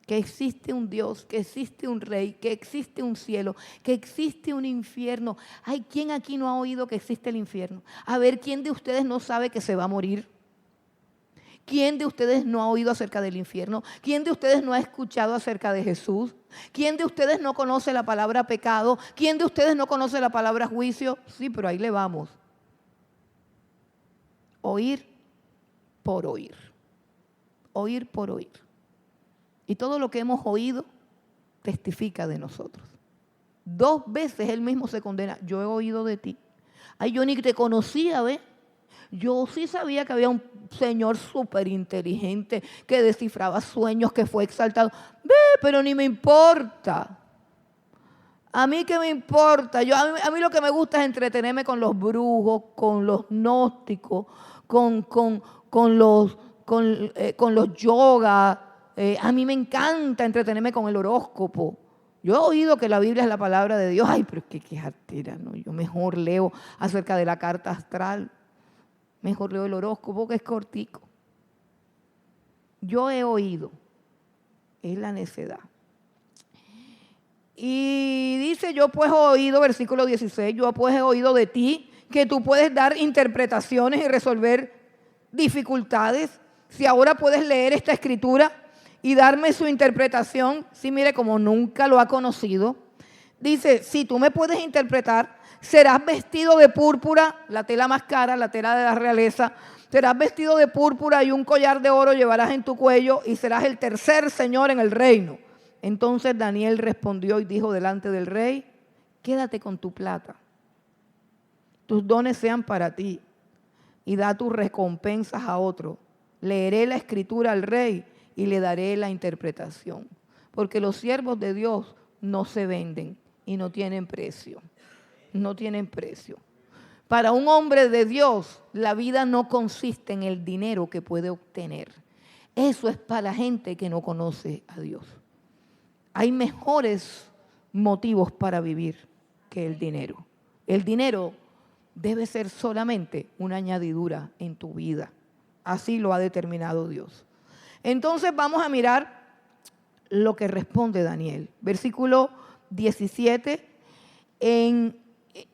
que existe un Dios, que existe un rey, que existe un cielo, que existe un infierno? Ay, ¿quién aquí no ha oído que existe el infierno? A ver, ¿quién de ustedes no sabe que se va a morir? ¿Quién de ustedes no ha oído acerca del infierno? ¿Quién de ustedes no ha escuchado acerca de Jesús? ¿Quién de ustedes no conoce la palabra pecado? ¿Quién de ustedes no conoce la palabra juicio? Sí, pero ahí le vamos. Oír por oír. Oír por oír. Y todo lo que hemos oído testifica de nosotros. 2 veces él mismo se condena. Yo he oído de ti. Ay, yo ni te conocía, ¿ves? Yo sí sabía que había un señor súper inteligente que descifraba sueños, que fue exaltado. Ve, pero ni me importa. A mí qué me importa. A mí lo que me gusta es entretenerme con los brujos, con los gnósticos, con los yoga. A mí me encanta entretenerme con el horóscopo. Yo he oído que la Biblia es la palabra de Dios. Ay, pero es que qué jartera, ¿no? Yo mejor leo acerca de la carta astral. Mejor leo el horóscopo, que es cortico. Yo he oído. Es la necedad. Y dice, yo pues he oído, versículo 16, yo pues he oído de ti que tú puedes dar interpretaciones y resolver dificultades. Si ahora puedes leer esta escritura y darme su interpretación, sí, mire, como nunca lo ha conocido. Dice, si tú me puedes interpretar, serás vestido de púrpura, la tela más cara, la tela de la realeza. Serás vestido de púrpura y un collar de oro llevarás en tu cuello y serás el tercer señor en el reino. Entonces Daniel respondió y dijo delante del rey, quédate con tu plata. Tus dones sean para ti y da tus recompensas a otro. Leeré la escritura al rey y le daré la interpretación. Porque los siervos de Dios no se venden y no tienen precio. No tienen precio. Para un hombre de Dios, la vida no consiste en el dinero que puede obtener. Eso es para la gente que no conoce a Dios. Hay mejores motivos para vivir que el dinero. El dinero debe ser solamente una añadidura en tu vida. Así lo ha determinado Dios. Entonces vamos a mirar lo que responde Daniel. Versículo 17. En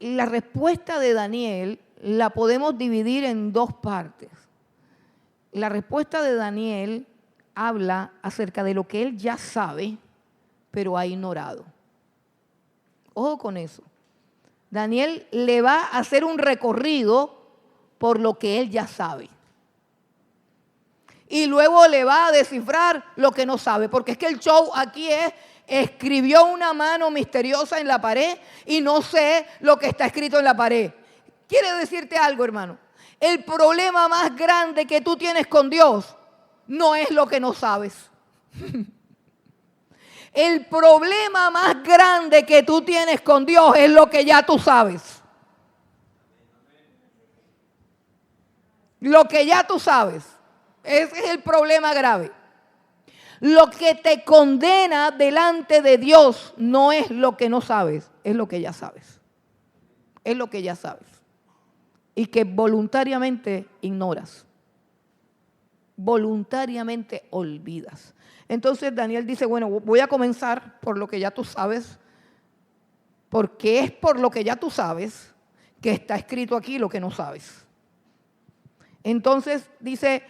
la respuesta de Daniel la podemos dividir en 2 partes. La respuesta de Daniel habla acerca de lo que él ya sabe, pero ha ignorado. Ojo con eso. Daniel le va a hacer un recorrido por lo que él ya sabe. Y luego le va a descifrar lo que no sabe, porque es que el show aquí es, escribió una mano misteriosa en la pared y no sé lo que está escrito en la pared. Quiere decirte algo, hermano. El problema más grande que tú tienes con Dios no es lo que no sabes. El problema más grande que tú tienes con Dios es lo que ya tú sabes. Lo que ya tú sabes. Ese es el problema grave. Lo que te condena delante de Dios no es lo que no sabes, es lo que ya sabes. Es lo que ya sabes. Y que voluntariamente ignoras. Voluntariamente olvidas. Entonces Daniel dice, bueno, voy a comenzar por lo que ya tú sabes, porque es por lo que ya tú sabes que está escrito aquí lo que no sabes. Entonces dice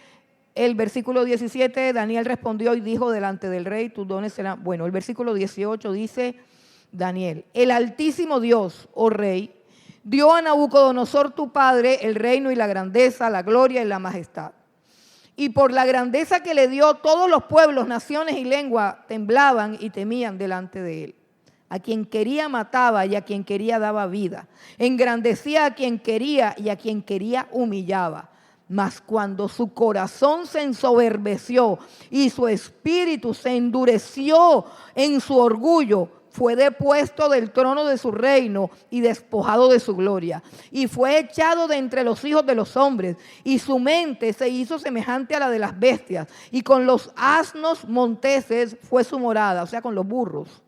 el versículo 17, Daniel respondió y dijo delante del rey, tus dones serán... Bueno, el versículo 18 dice Daniel, el Altísimo Dios, oh rey, dio a Nabucodonosor tu padre el reino y la grandeza, la gloria y la majestad. Y por la grandeza que le dio, todos los pueblos, naciones y lenguas temblaban y temían delante de él. A quien quería mataba y a quien quería daba vida. Engrandecía a quien quería y a quien quería humillaba. Mas cuando su corazón se ensoberbeció y su espíritu se endureció en su orgullo, fue depuesto del trono de su reino y despojado de su gloria. Y fue echado de entre los hijos de los hombres. Y su mente se hizo semejante a la de las bestias. Y con los asnos monteses fue su morada, o sea, con los burros.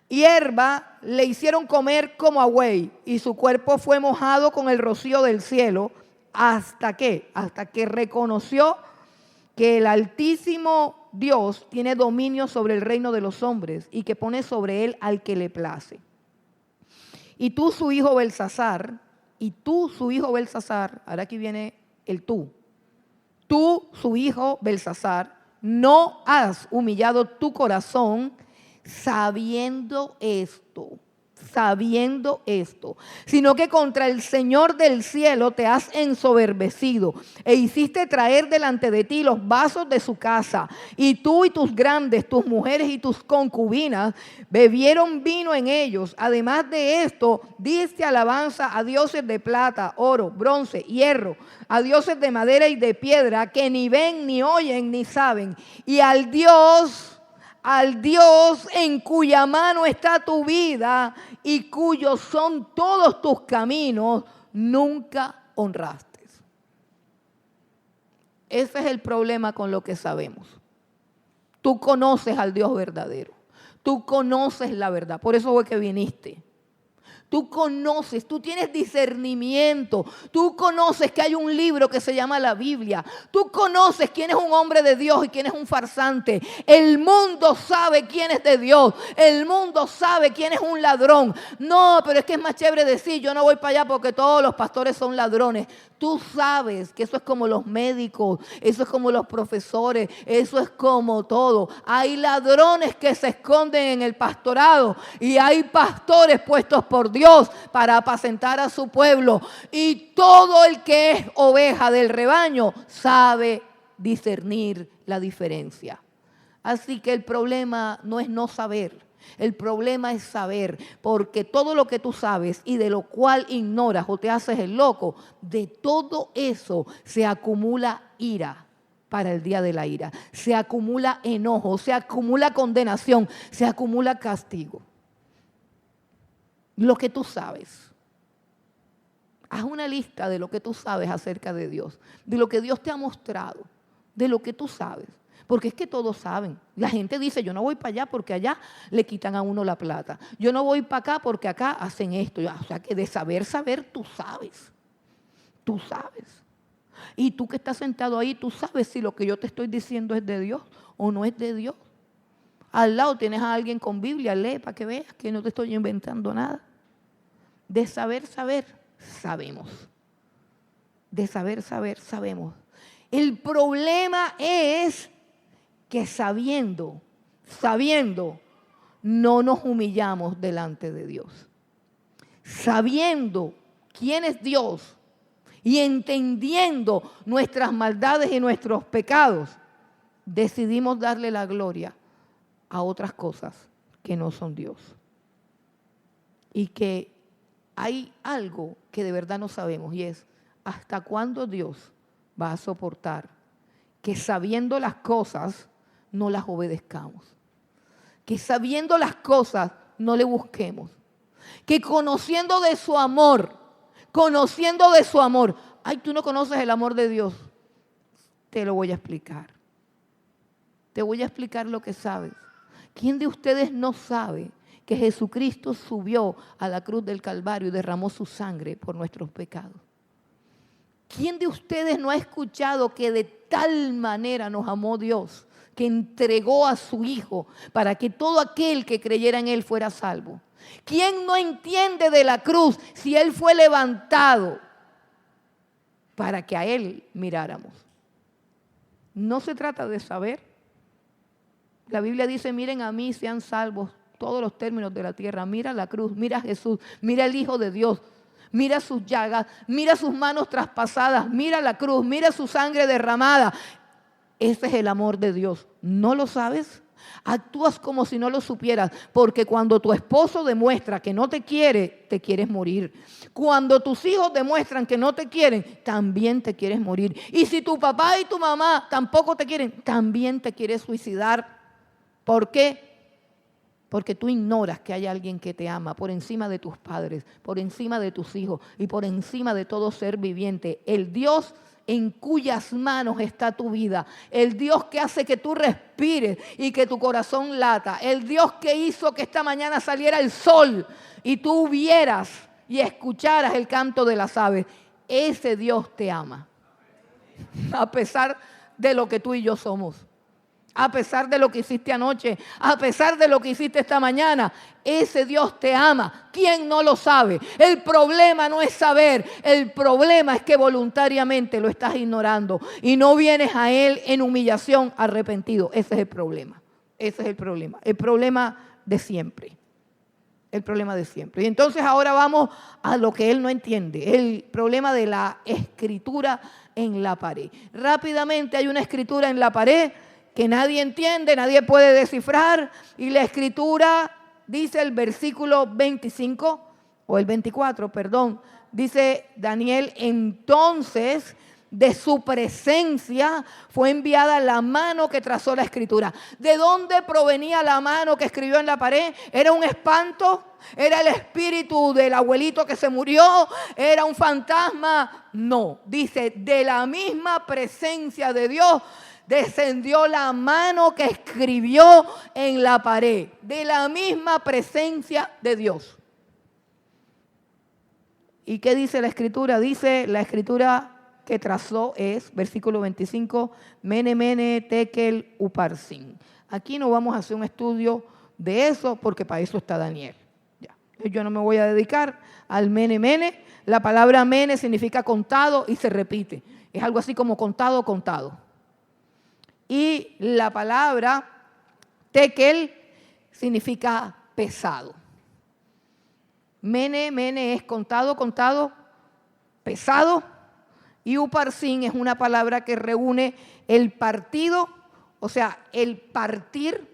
Hierba le hicieron comer como a buey. Y su cuerpo fue mojado con el rocío del cielo. ¿Hasta qué? Hasta que reconoció que el Altísimo Dios tiene dominio sobre el reino de los hombres y que pone sobre él al que le place. Y tú, su hijo Belsasar, ahora aquí viene el tú, su hijo Belsasar, no has humillado tu corazón sabiendo esto, sino que contra el Señor del cielo te has ensoberbecido e hiciste traer delante de ti los vasos de su casa, y tú y tus grandes, tus mujeres y tus concubinas bebieron vino en ellos. Además de esto, diste alabanza a dioses de plata, oro, bronce, hierro, a dioses de madera y de piedra que ni ven, ni oyen, ni saben, y al Dios en cuya mano está tu vida y cuyos son todos tus caminos, nunca honraste. Ese es el problema con lo que sabemos. Tú conoces al Dios verdadero. Tú conoces la verdad. Por eso fue que viniste. Tú conoces, tú tienes discernimiento. Tú conoces que hay un libro que se llama la Biblia. Tú conoces quién es un hombre de Dios y quién es un farsante. El mundo sabe quién es de Dios. El mundo sabe quién es un ladrón. No, pero es que es más chévere decir, yo no voy para allá porque todos los pastores son ladrones. Tú sabes que eso es como los médicos, eso es como los profesores, eso es como todo. Hay ladrones que se esconden en el pastorado y hay pastores puestos por Dios para apacentar a su pueblo. Y todo el que es oveja del rebaño sabe discernir la diferencia. Así que el problema no es no saber. El problema es saber, porque todo lo que tú sabes y de lo cual ignoras o te haces el loco, de todo eso se acumula ira para el día de la ira. Se acumula enojo, se acumula condenación, se acumula castigo. Lo que tú sabes. Haz una lista de lo que tú sabes acerca de Dios, de lo que Dios te ha mostrado, de lo que tú sabes. Porque es que todos saben. La gente dice, yo no voy para allá porque allá le quitan a uno la plata. Yo no voy para acá porque acá hacen esto. O sea, que de saber, tú sabes. Tú sabes. Y tú que estás sentado ahí, tú sabes si lo que yo te estoy diciendo es de Dios o no es de Dios. Al lado tienes a alguien con Biblia, lee para que veas que no te estoy inventando nada. De saber, sabemos. De saber, sabemos. El problema es que sabiendo, no nos humillamos delante de Dios. Sabiendo quién es Dios y entendiendo nuestras maldades y nuestros pecados, decidimos darle la gloria a otras cosas que no son Dios. Y que hay algo que de verdad no sabemos, y es ¿hasta cuándo Dios va a soportar que sabiendo las cosas no las obedezcamos? que sabiendo las cosas no le busquemos. Que conociendo de su amor, ay, tú no conoces el amor de Dios. Te lo voy a explicar. Te voy a explicar lo que sabes. ¿Quién de ustedes no sabe que Jesucristo subió a la cruz del Calvario y derramó su sangre por nuestros pecados? ¿Quién de ustedes no ha escuchado que de tal manera nos amó Dios, que entregó a su Hijo para que todo aquel que creyera en Él fuera salvo? ¿Quién no entiende de la cruz si Él fue levantado para que a Él miráramos? No se trata de saber. La Biblia dice, miren a mí, sean salvos todos los términos de la tierra. Mira la cruz, mira a Jesús, mira al Hijo de Dios, mira sus llagas, mira sus manos traspasadas, mira la cruz, mira su sangre derramada. Ese es el amor de Dios. ¿No lo sabes? Actúas como si no lo supieras, porque cuando tu esposo demuestra que no te quiere, te quieres morir. Cuando tus hijos demuestran que no te quieren, también te quieres morir. Y si tu papá y tu mamá tampoco te quieren, también te quieres suicidar. ¿Por qué? Porque tú ignoras que hay alguien que te ama por encima de tus padres, por encima de tus hijos y por encima de todo ser viviente. El Dios en cuyas manos está tu vida. El Dios que hace que tú respires y que tu corazón lata. El Dios que hizo que esta mañana saliera el sol y tú vieras y escucharas el canto de las aves. Ese Dios te ama. A pesar de lo que tú y yo somos. A pesar de lo que hiciste anoche, a pesar de lo que hiciste esta mañana, ese Dios te ama. ¿Quién no lo sabe? El problema no es saber, el problema es que voluntariamente lo estás ignorando y no vienes a Él en humillación arrepentido. Ese es el problema, el problema de siempre. El problema de siempre. Y entonces ahora vamos a lo que él no entiende, el problema de la escritura en la pared. Rápidamente hay una escritura en la pared que nadie entiende, nadie puede descifrar, y la escritura dice el versículo 25, o el 24, perdón, dice Daniel, entonces de su presencia fue enviada la mano que trazó la escritura. ¿De dónde provenía la mano que escribió en la pared? ¿Era un espanto? ¿Era el espíritu del abuelito que se murió? ¿Era un fantasma? No, dice, de la misma presencia de Dios descendió la mano que escribió en la pared, de la misma presencia de Dios. ¿Y qué dice la escritura? Dice la escritura que trazó es, versículo 25, Mene, Mene, Tekel, Uparsin. Aquí no vamos a hacer un estudio de eso porque para eso está Daniel. Ya. Yo no me voy a dedicar al Mene, Mene. La palabra Mene significa contado y se repite. Es algo así como contado, contado. Y la palabra Tekel significa pesado. Mene, Mene es contado, contado, pesado. Y Uparsin es una palabra que reúne el partido, o sea, el partir,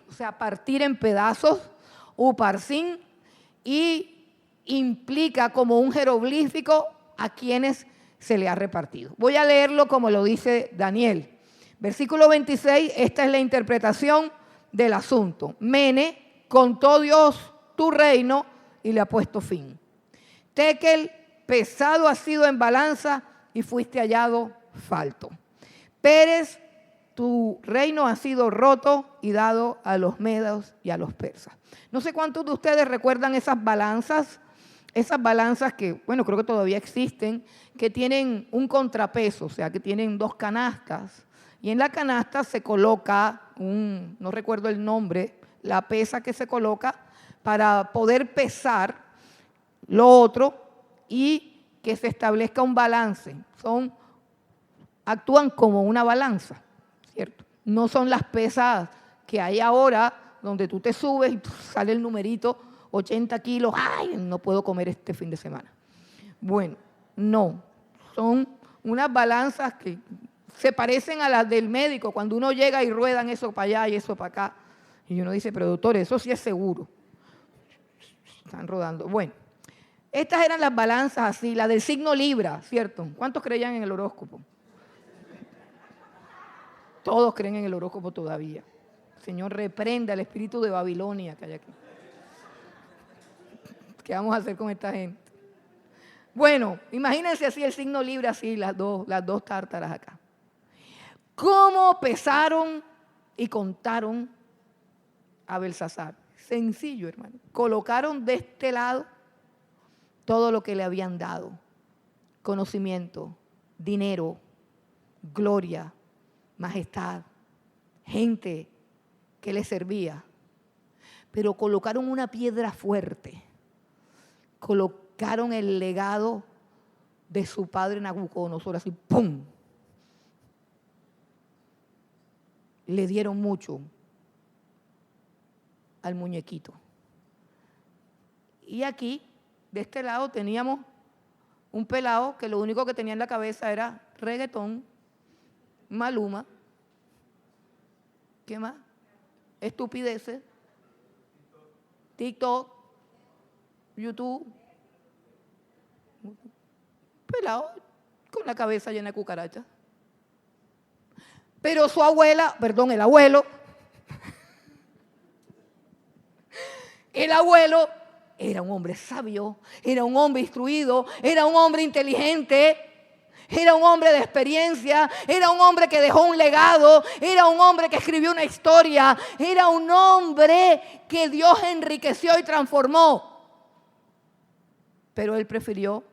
o sea, partir en pedazos, Uparsin, y implica como un jeroglífico a quienes se le ha repartido. Voy a leerlo como lo dice Daniel. Versículo 26, esta es la interpretación del asunto. Mene, contó Dios tu reino y le ha puesto fin. Tekel, pesado has sido en balanza y fuiste hallado falto. Pérez, tu reino ha sido roto y dado a los medos y a los persas. No sé cuántos de ustedes recuerdan esas balanzas que, bueno, creo que todavía existen, que tienen un contrapeso, o sea, que tienen dos canastas. Y en la canasta se coloca no recuerdo el nombre, la pesa que se coloca para poder pesar lo otro y que se establezca un balance. Actúan como una balanza, ¿cierto? No son las pesas que hay ahora donde tú te subes y sale el numerito 80 kilos. ¡Ay! No puedo comer este fin de semana. Bueno, no. Son unas balanzas que se parecen a las del médico, cuando uno llega y ruedan eso para allá y eso para acá. Y uno dice, pero doctor, eso sí es seguro. Están rodando. Bueno, estas eran las balanzas así, la del signo Libra, ¿cierto? ¿Cuántos creían en el horóscopo? Todos creen en el horóscopo todavía. Señor, reprenda el espíritu de Babilonia que hay aquí. ¿Qué vamos a hacer con esta gente? Bueno, imagínense así el signo libre, así las dos tártaras acá. ¿Cómo pesaron y contaron a Belsasar? Sencillo, hermano. Colocaron de este lado todo lo que le habían dado. Conocimiento, dinero, gloria, majestad, gente que le servía. Pero colocaron una piedra fuerte. Colocaron el legado de su padre Nabucodonosor, así, ¡pum! Le dieron mucho al muñequito. Y aquí, de este lado, teníamos un pelado que lo único que tenía en la cabeza era reggaetón, Maluma, ¿qué más? Estupideces, TikTok, YouTube. Pelado con la cabeza llena de cucarachas. Pero su abuela, perdón, el abuelo era un hombre sabio, era un hombre instruido, era un hombre inteligente, era un hombre de experiencia, era un hombre que dejó un legado, era un hombre que escribió una historia, era un hombre que Dios enriqueció y transformó. Pero él prefirió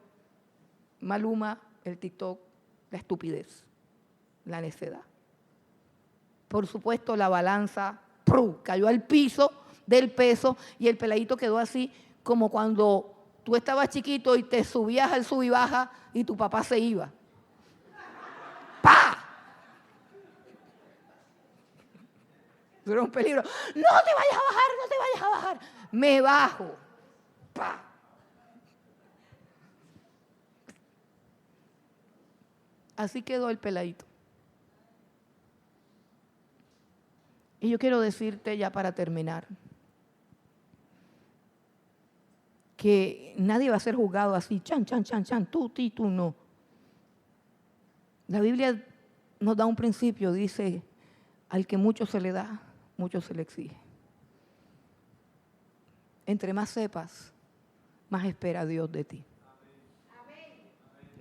Maluma, el TikTok, la estupidez, la necedad. Por supuesto, la balanza cayó al piso del peso y el peladito quedó así como cuando tú estabas chiquito y te subías al sub y baja y tu papá se iba. ¡Pah! Eso era un peligro. No te vayas a bajar, no te vayas a bajar. Me bajo. ¡Pah! Así quedó el peladito. Y yo quiero decirte ya para terminar que nadie va a ser juzgado así, chan, tú no. La Biblia nos da un principio, dice, al que mucho se le da, mucho se le exige. Entre más sepas, más espera Dios de ti.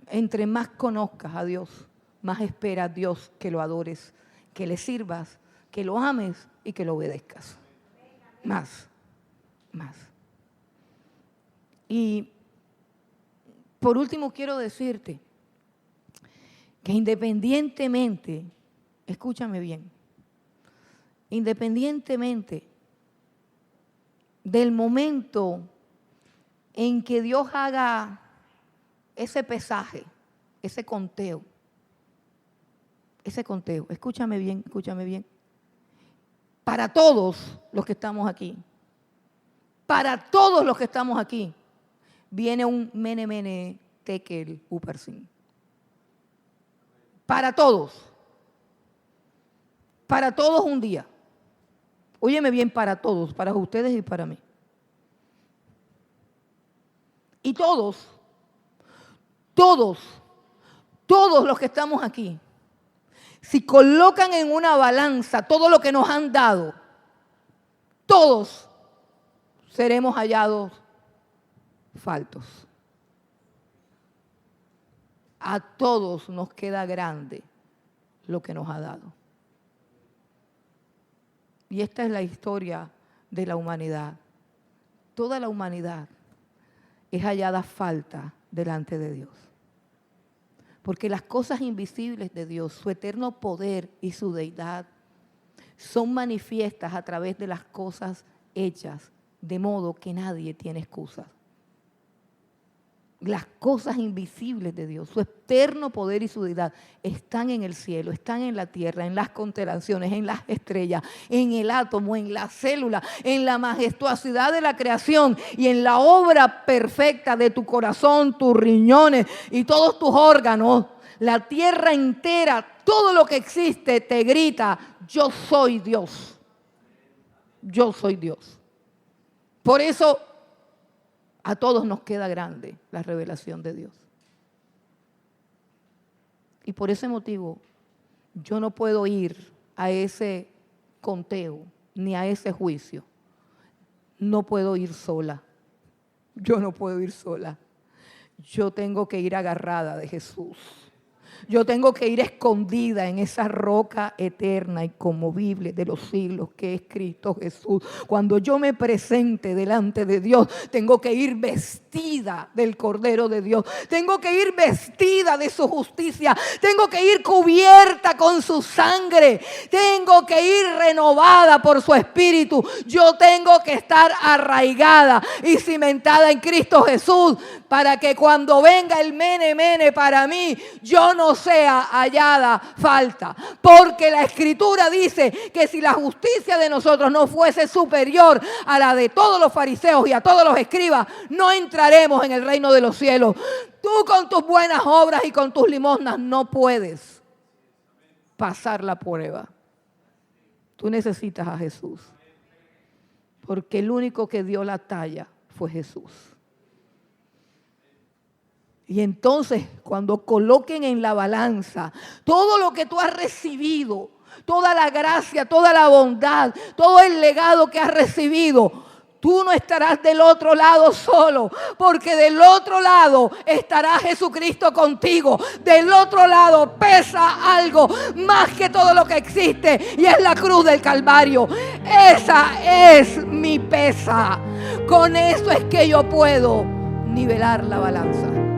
Entre más conozcas a Dios, más espera Dios que lo adores, que le sirvas, que lo ames y que lo obedezcas. Más. Y por último quiero decirte que independientemente, escúchame bien, independientemente del momento en que Dios haga ese pesaje, ese conteo, escúchame bien, para todos los que estamos aquí, viene un mene mene tekel uparsin. Para todos un día. Óyeme bien, para todos, para ustedes y para mí. Y todos los que estamos aquí, si colocan en una balanza todo lo que nos han dado, todos seremos hallados faltos. A todos nos queda grande lo que nos ha dado. Y esta es la historia de la humanidad. Toda la humanidad es hallada falta delante de Dios. Porque las cosas invisibles de Dios, su eterno poder y su deidad, son manifiestas a través de las cosas hechas, de modo que nadie tiene excusas. Las cosas invisibles de Dios, su eterno poder y su deidad, están en el cielo, están en la tierra, en las constelaciones, en las estrellas, en el átomo, en la célula, en la majestuosidad de la creación y en la obra perfecta de tu corazón, tus riñones y todos tus órganos. La tierra entera, todo lo que existe te grita, yo soy Dios. Yo soy Dios. Por eso a todos nos queda grande la revelación de Dios. Y por ese motivo yo no puedo ir a ese conteo ni a ese juicio, no puedo ir sola. Yo no puedo ir sola. Yo tengo que ir agarrada de Jesús. Yo tengo que ir escondida en esa roca eterna y conmovible de los siglos que es Cristo Jesús. Cuando yo me presente delante de Dios, tengo que ir vestida del Cordero de Dios. Tengo que ir vestida de su justicia. Tengo que ir cubierta con su sangre. Tengo que ir renovada por su Espíritu. Yo tengo que estar arraigada y cimentada en Cristo Jesús para que cuando venga el mene mene para mí, yo no sea hallada falta. Porque la Escritura dice que si la justicia de nosotros no fuese superior a la de todos los fariseos y a todos los escribas, no entraremos en el reino de los cielos. Tú con tus buenas obras y con tus limosnas no puedes pasar la prueba. Tú necesitas a Jesús. Porque el único que dio la talla fue Jesús. Y entonces, cuando coloquen en la balanza todo lo que tú has recibido, toda la gracia, toda la bondad, todo el legado que has recibido, tú no estarás del otro lado solo, porque del otro lado estará Jesucristo contigo. Del otro lado pesa algo más que todo lo que existe, y es la cruz del Calvario. Esa es mi pesa. Con eso es que yo puedo nivelar la balanza.